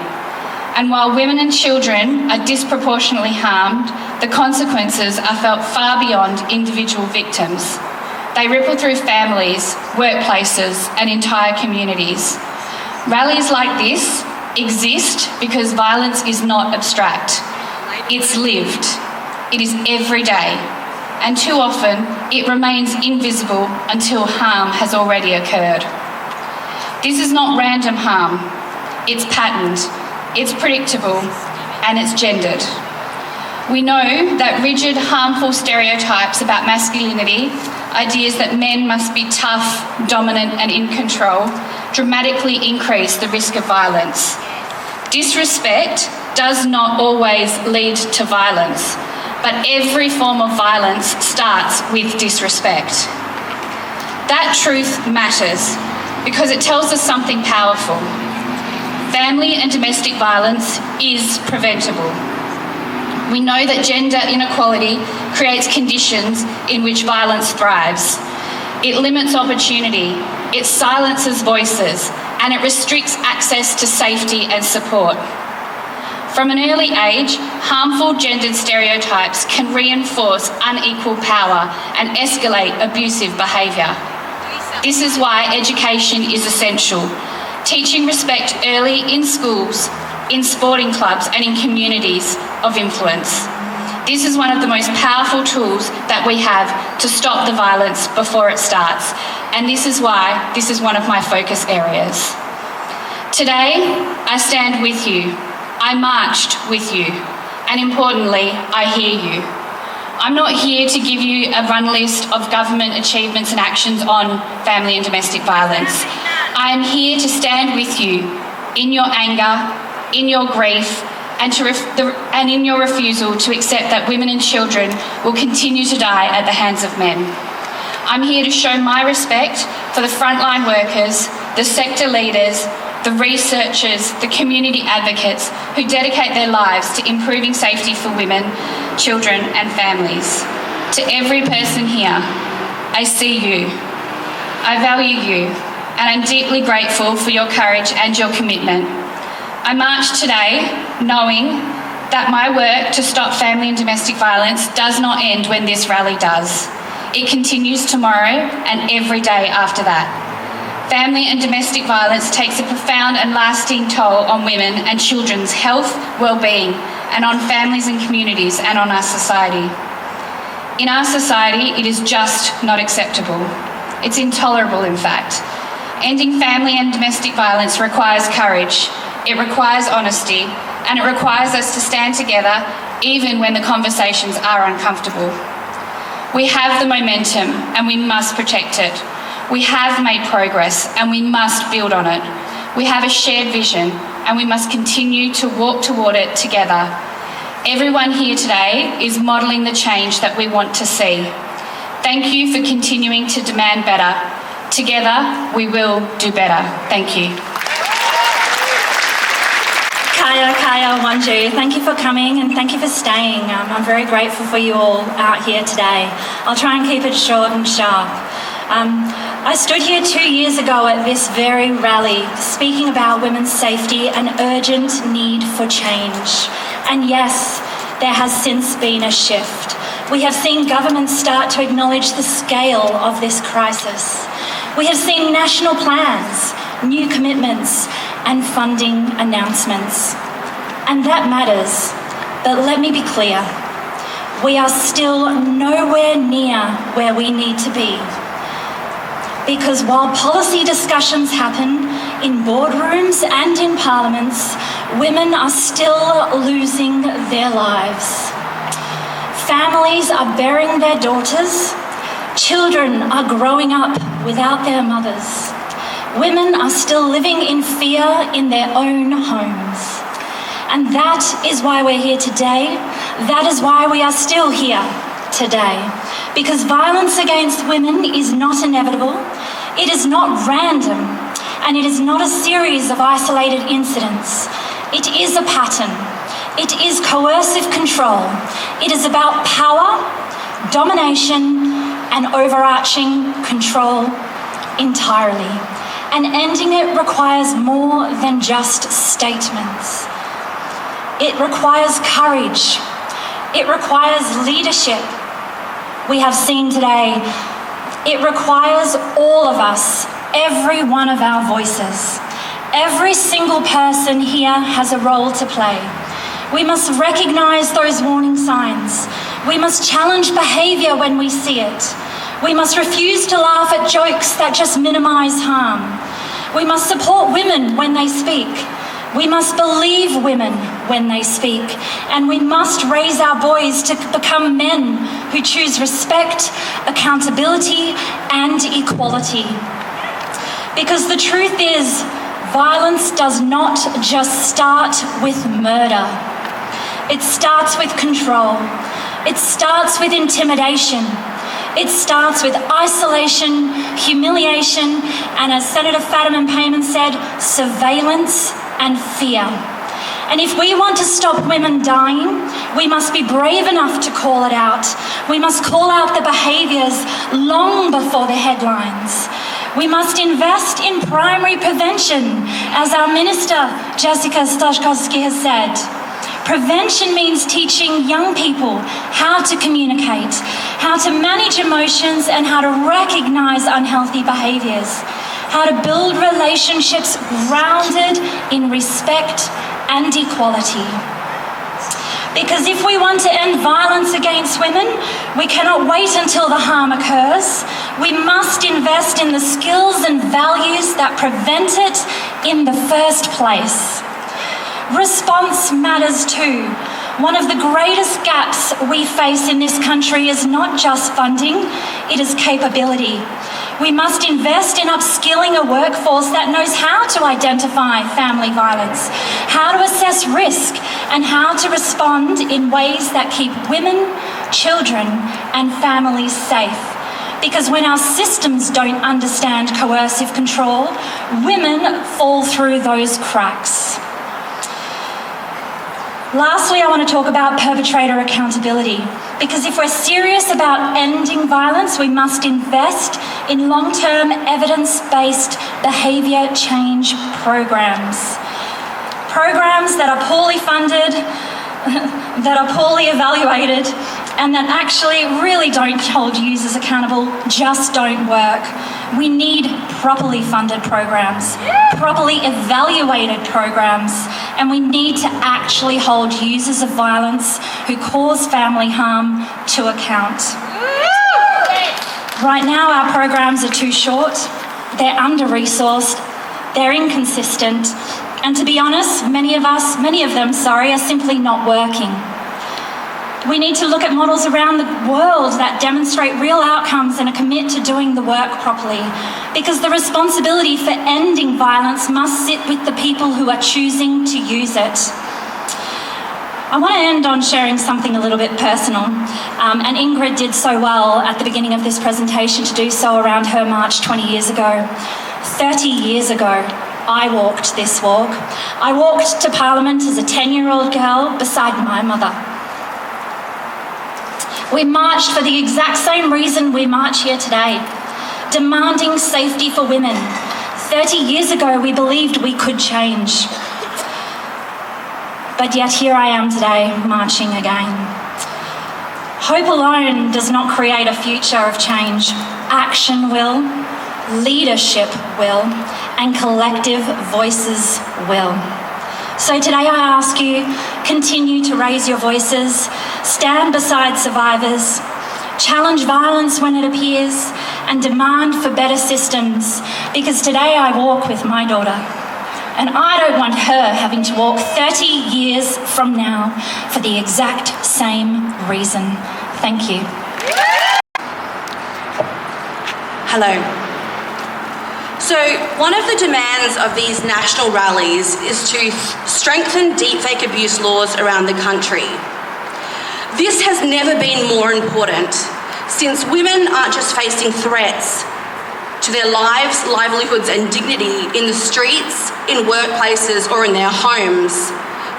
And while women and children are disproportionately harmed, the consequences are felt far beyond individual victims. They ripple through families, workplaces and entire communities. Rallies like this exist because violence is not abstract. It's lived. It is every day. And too often, it remains invisible until harm has already occurred. This is not random harm. It's patterned, it's predictable, and it's gendered. We know that rigid, harmful stereotypes about masculinity, ideas that men must be tough, dominant, and in control, dramatically increase the risk of violence. Disrespect does not always lead to violence, but every form of violence starts with disrespect. That truth matters because it tells us something powerful. Family and domestic violence is preventable. We know that gender inequality creates conditions in which violence thrives. It limits opportunity, it silences voices, and it restricts access to safety and support. From an early age, harmful gendered stereotypes can reinforce unequal power and escalate abusive behaviour. This is why education is essential. Teaching respect early in schools, in sporting clubs and in communities of influence. This is one of the most powerful tools that we have to stop the violence before it starts, and this is why this is one of my focus areas. Today, I stand with you. I marched with you, and importantly, I hear you. I'm not here to give you a run list of government achievements and actions on family and domestic violence. I am here to stand with you in your anger, in your grief, and in your refusal to accept that women and children will continue to die at the hands of men. I'm here to show my respect for the frontline workers, the sector leaders, the researchers, the community advocates who dedicate their lives to improving safety for women, children and families. To every person here, I see you. I value you, and I'm deeply grateful for your courage and your commitment. I march today knowing that my work to stop family and domestic violence does not end when this rally does. It continues tomorrow and every day after that. Family and domestic violence takes a profound and lasting toll on women and children's health, well-being, and on families and communities and on our society. In our society, it is just not acceptable. It's intolerable, in fact. Ending family and domestic violence requires courage, it requires honesty, and it requires us to stand together even when the conversations are uncomfortable. We have the momentum and we must protect it. We have made progress and we must build on it. We have a shared vision and we must continue to walk toward it together. Everyone here today is modelling the change that we want to see. Thank you for continuing to demand better. Together, we will do better. Thank you. Kaya Wanju, thank you for coming and thank you for staying. I'm very grateful for you all out here today. I'll try and keep it short and sharp. I stood here 2 years ago at this very rally speaking about women's safety and urgent need for change. And yes, there has since been a shift. We have seen governments start to acknowledge the scale of this crisis. We have seen national plans, new commitments, and funding announcements. And that matters. But let me be clear, we are still nowhere near where we need to be. Because while policy discussions happen in boardrooms and in parliaments, women are still losing their lives. Families are burying their daughters. Children are growing up without their mothers. Women are still living in fear in their own homes. And that is why we're here today. That is why we are still here today, because violence against women is not inevitable, it is not random, and it is not a series of isolated incidents. It is a pattern. It is coercive control. It is about power, domination, and overarching control entirely. And ending it requires more than just statements. It requires courage. It requires leadership. We have seen today, it requires all of us, every one of our voices. Every single person here has a role to play. We must recognise those warning signs. We must challenge behaviour when we see it. We must refuse to laugh at jokes that just minimise harm. We must support women when they speak. We must believe women when they speak. And we must raise our boys to become men who choose respect, accountability, and equality. Because the truth is, violence does not just start with murder. It starts with control. It starts with intimidation. It starts with isolation, humiliation, and as Senator Fadiman Payman said, surveillance and fear. And if we want to stop women dying, we must be brave enough to call it out. We must call out the behaviours long before the headlines. We must invest in primary prevention, as our Minister, Jessica Stashkovsky, has said. Prevention means teaching young people how to communicate, how to manage emotions, and how to recognise unhealthy behaviours, how to build relationships grounded in respect and equality. Because if we want to end violence against women, we cannot wait until the harm occurs. We must invest in the skills and values that prevent it in the first place. Response matters too. One of the greatest gaps we face in this country is not just funding, it is capability. We must invest in upskilling a workforce that knows how to identify family violence, how to assess risk, and how to respond in ways that keep women, children, and families safe. Because when our systems don't understand coercive control, women fall through those cracks. Lastly, I want to talk about perpetrator accountability, because if we're serious about ending violence, we must invest in long-term evidence-based behaviour change programs. Programs that are poorly funded, that are poorly evaluated, and that actually really don't hold users accountable, just don't work. We need properly funded programs, properly evaluated programs, and we need to actually hold users of violence who cause family harm to account. Right now, our programs are too short, they're under-resourced, they're inconsistent, and to be honest, many of them, are simply not working. We need to look at models around the world that demonstrate real outcomes and are committed to doing the work properly, because the responsibility for ending violence must sit with the people who are choosing to use it. I want to end on sharing something a little bit personal, and Ingrid did so well at the beginning of this presentation to do so around her march 20 years ago. 30 years ago, I walked this walk. I walked to Parliament as a 10-year-old girl beside my mother. We marched for the exact same reason we march here today, demanding safety for women. 30 years ago, we believed we could change. But yet here I am today, marching again. Hope alone does not create a future of change. Action will, leadership will, and collective voices will. So today I ask you, continue to raise your voices, stand beside survivors, challenge violence when it appears, and demand for better systems, because today I walk with my daughter, and I don't want her having to walk 30 years from now for the exact same reason. Thank you. Hello. So one of the demands of these national rallies is to strengthen deepfake abuse laws around the country. This has never been more important, since women aren't just facing threats to their lives, livelihoods and dignity in the streets, in workplaces or in their homes,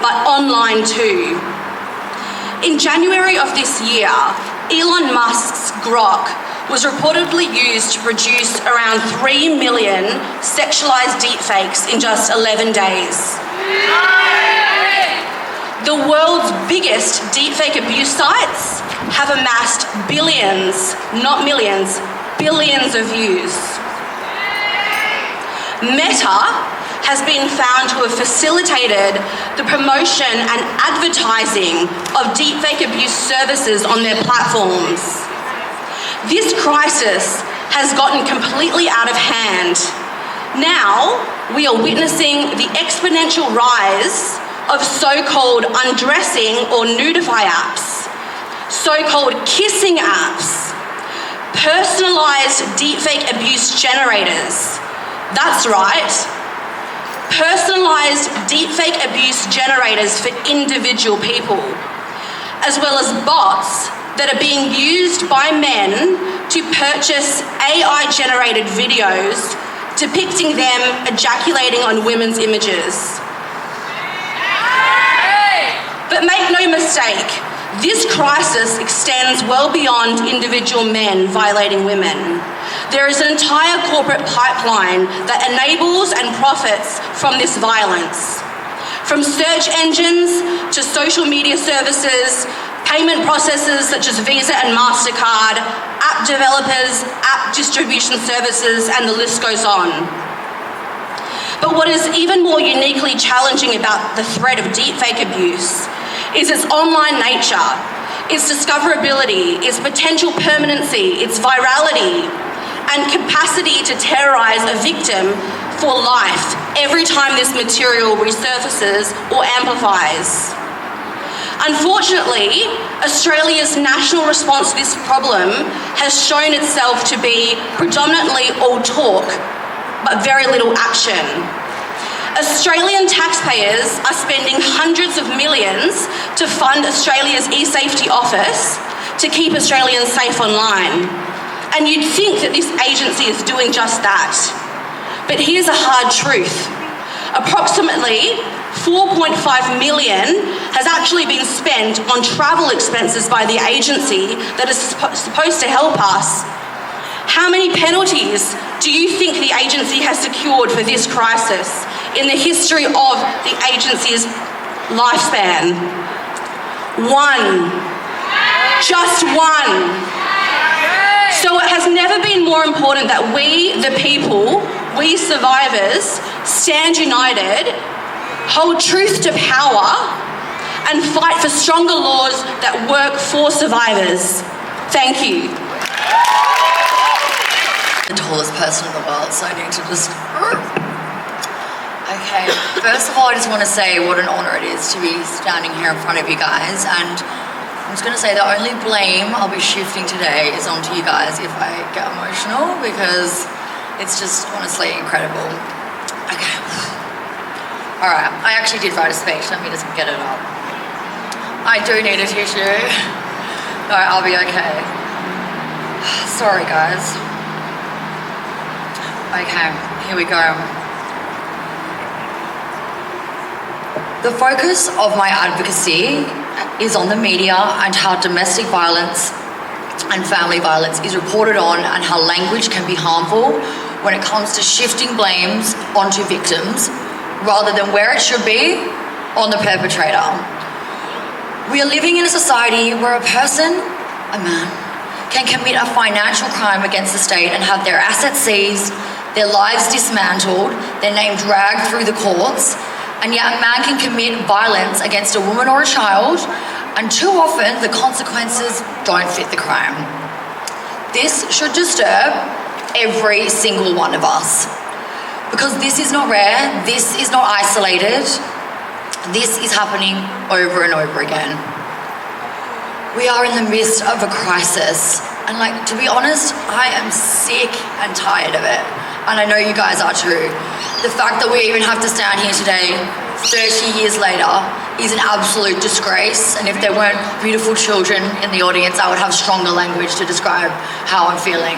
but online too. In January of this year, Elon Musk's Grok was reportedly used to produce around 3 million sexualized deepfakes in just 11 days. The world's biggest deepfake abuse sites have amassed billions, not millions, billions of views. Meta has been found to have facilitated the promotion and advertising of deepfake abuse services on their platforms. This crisis has gotten completely out of hand. Now, we are witnessing the exponential rise of so-called undressing or nudify apps, so-called kissing apps, personalized deepfake abuse generators. That's right. Personalised deepfake abuse generators for individual people, as well as bots that are being used by men to purchase AI-generated videos depicting them ejaculating on women's images. But make no mistake, this crisis extends well beyond individual men violating women. There is an entire corporate pipeline that enables and profits from this violence. From search engines to social media services, payment processors such as Visa and MasterCard, app developers, app distribution services, and the list goes on. But what is even more uniquely challenging about the threat of deepfake abuse is its online nature, its discoverability, its potential permanency, its virality, and capacity to terrorise a victim for life every time this material resurfaces or amplifies. Unfortunately, Australia's national response to this problem has shown itself to be predominantly all talk, but very little action. Australian taxpayers are spending hundreds of millions to fund Australia's eSafety office to keep Australians safe online. And you'd think that this agency is doing just that. But here's a hard truth. Approximately 4.5 million has actually been spent on travel expenses by the agency that is supposed to help us. How many penalties do you think the agency has secured for this crisis in the history of the agency's lifespan? One. Just one. So it has never been more important that we, the people, we survivors, stand united, hold truth to power, and fight for stronger laws that work for survivors. Thank you. The tallest person in the world, so I need to just... Okay, first of all, I just want to say what an honour it is to be standing here in front of you guys, and I'm just going to say the only blame I'll be shifting today is onto you guys if I get emotional, because it's just honestly incredible. Okay. Alright, I actually did write a speech, let me just get it up. I do need a tissue. Alright, I'll be okay. Sorry guys. Okay, here we go. The focus of my advocacy is on the media and how domestic violence and family violence is reported on, and how language can be harmful when it comes to shifting blames onto victims rather than where it should be, on the perpetrator. We are living in a society where a person, a man, can commit a financial crime against the state and have their assets seized, their lives dismantled, their name dragged through the courts, and yet a man can commit violence against a woman or a child, and too often the consequences don't fit the crime. This should disturb every single one of us, because this is not rare, this is not isolated, this is happening over and over again. We are in the midst of a crisis, and to be honest, I am sick and tired of it. And I know you guys are too. The fact that we even have to stand here today, 30 years later, is an absolute disgrace. And if there weren't beautiful children in the audience, I would have stronger language to describe how I'm feeling.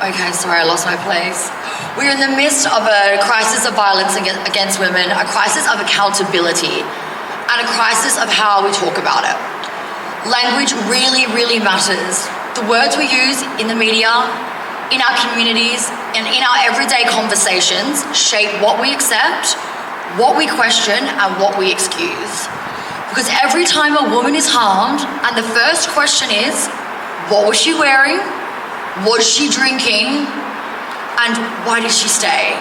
Okay, sorry, I lost my place. We're in the midst of a crisis of violence against women, a crisis of accountability, and a crisis of how we talk about it. Language really, really matters. The words we use in the media, in our communities, and in our everyday conversations shape what we accept, what we question, and what we excuse. Because every time a woman is harmed, and the first question is, what was she wearing? Was she drinking? And why did she stay?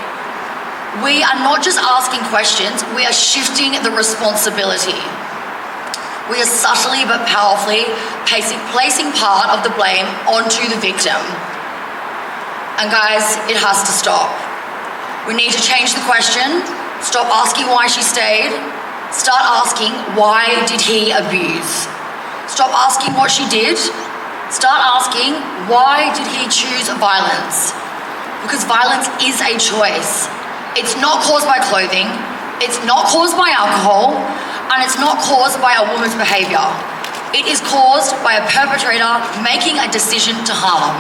We are not just asking questions, we are shifting the responsibility. We are subtly but powerfully placing part of the blame onto the victim. And guys, it has to stop. We need to change the question, stop asking why she stayed, start asking why did he abuse? Stop asking what she did, start asking why did he choose violence? Because violence is a choice. It's not caused by clothing, it's not caused by alcohol, and it's not caused by a woman's behaviour. It is caused by a perpetrator making a decision to harm.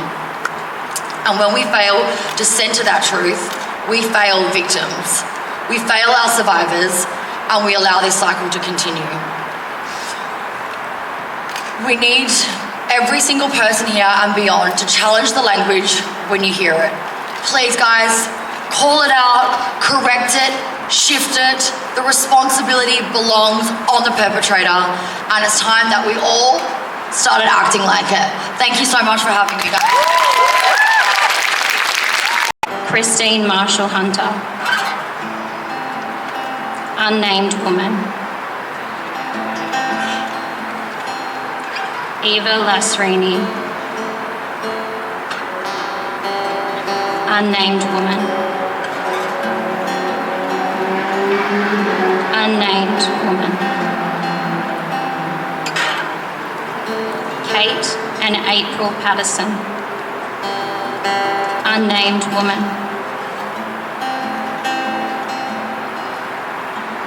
And when we fail to centre that truth, we fail victims. We fail our survivors, and we allow this cycle to continue. We need every single person here and beyond to challenge the language when you hear it. Please, guys, call it out, correct it, shift it. The responsibility belongs on the perpetrator, and it's time that we all started acting like it. Thank you so much for having me, guys. Christine Marshall Hunter. Unnamed woman. Eva Lasrini. Unnamed woman. Unnamed woman. Kate and April Patterson. Unnamed woman.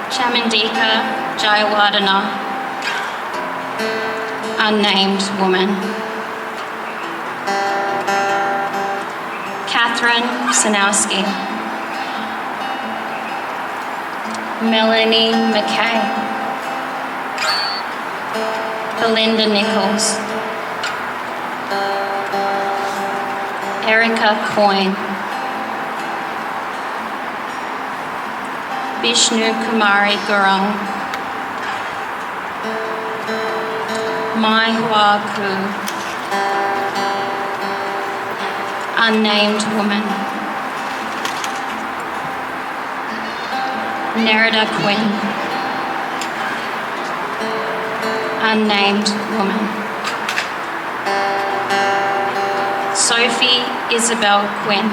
Chamandika Jayawardena. Unnamed woman. Catherine Sanowski. Melanie McKay. Belinda Nichols. Erica Coyne. Vishnu Kumari Gurung. Mai Hua Ku. Unnamed woman. Nerida Quinn. Unnamed woman. Sophie Isabel Quinn.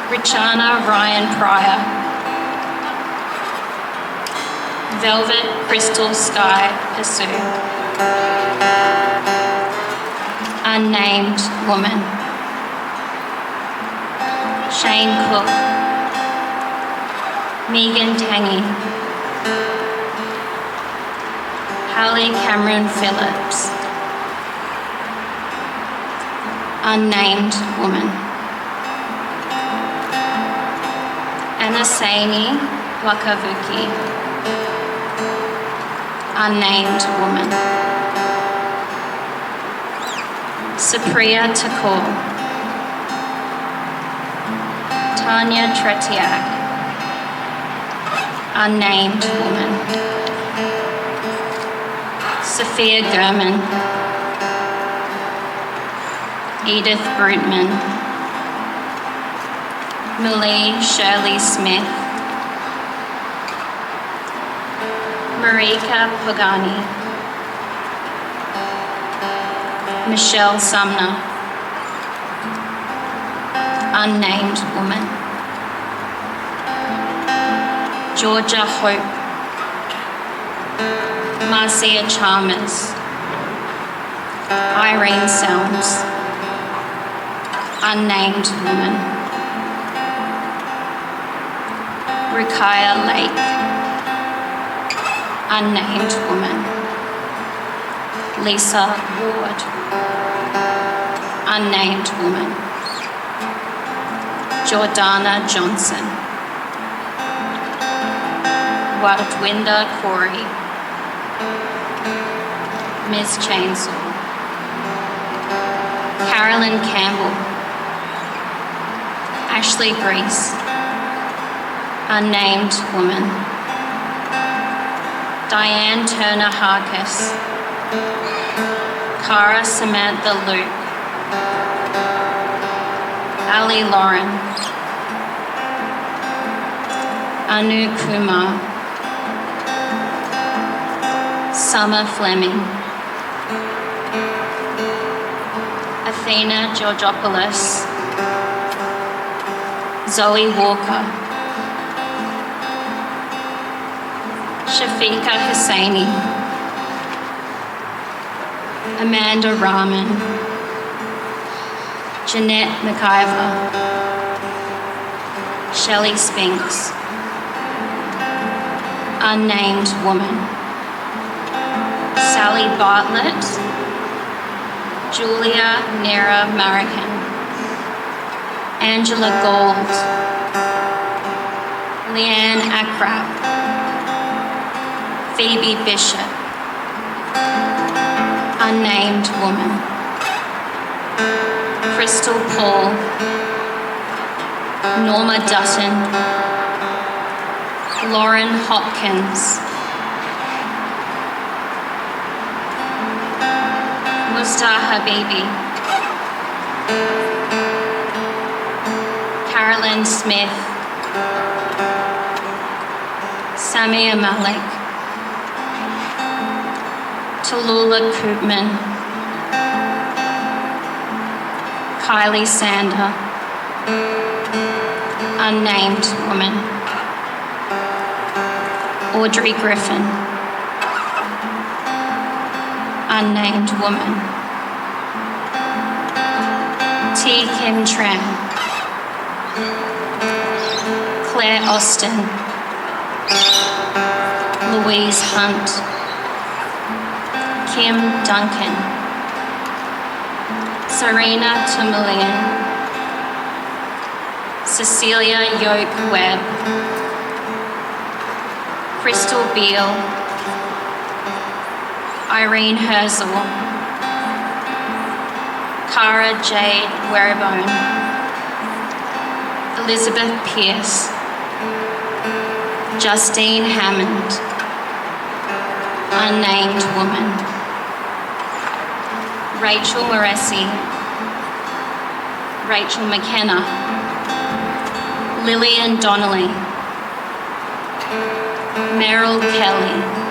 Richana Ryan Pryor. Velvet Crystal Sky Pursuit. Unnamed woman. Shane Cook. Megan Tangy. Hallie Cameron Phillips. Unnamed woman. Anasani Wakavuki. Unnamed woman. Supriya Thakur. Tanya Tretiak. Unnamed woman. Sophia Gurman. Edith Brutman. Malie Shirley Smith. Marika Pagani. Michelle Sumner. Unnamed woman. Georgia Hope. Marcia Chalmers. Irene Selms. Unnamed woman. Rukiah Lake. Unnamed woman. Lisa Ward. Unnamed woman. Jordana Johnson. Wadwinda Corey. Ms. Chainsaw. Carolyn Campbell. Ashley Grease. Unnamed woman. Diane Turner Harkis. Cara Samantha Luke. Ali Lauren. Anu Kumar. Summer Fleming. Athena Georgopoulos. Zoe Walker. Shafiqa Hussaini. Amanda Rahman. Jeanette McIver. Shelley Spinks. Unnamed woman. Sally Bartlett. Julia Nera Marican. Angela Gold. Leanne Akrap. Phoebe Bishop. Unnamed woman. Crystal Paul. Norma Dutton. Lauren Hopkins. Musta Habibi. Carolyn Smith. Samia Malik. Tallulah Koopman. Kylie Sander. Unnamed woman. Audrey Griffin. Unnamed woman. T. Kim Tran. Claire Austin. Louise Hunt. Kim Duncan. Serena Tumulian. Cecilia Yoke Webb. Crystal Beale. Irene Herzl. Cara Jade Weribone. Elizabeth Pierce. Justine Hammond. Unnamed woman. Rachel Moresi. Rachel McKenna. Lillian Donnelly. Meryl Kelly.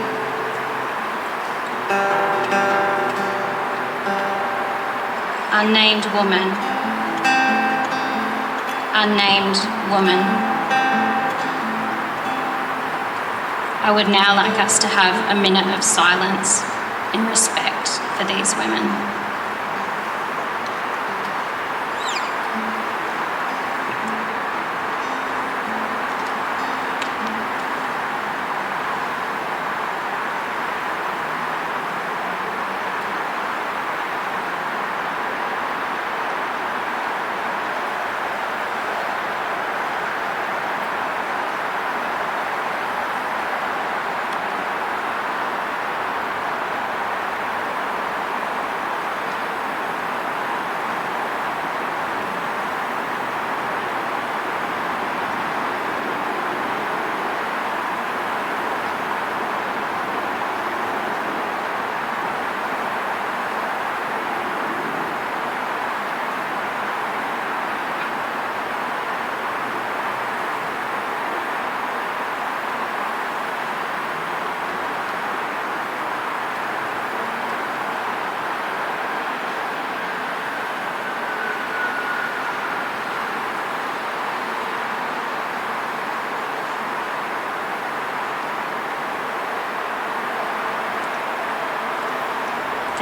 Unnamed woman. Unnamed woman. I would now like us to have a minute of silence in respect for these women.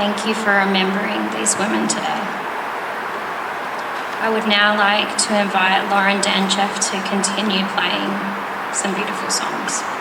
Thank you for remembering these women today. I would now like to invite Lauren Dancheff to continue playing some beautiful songs.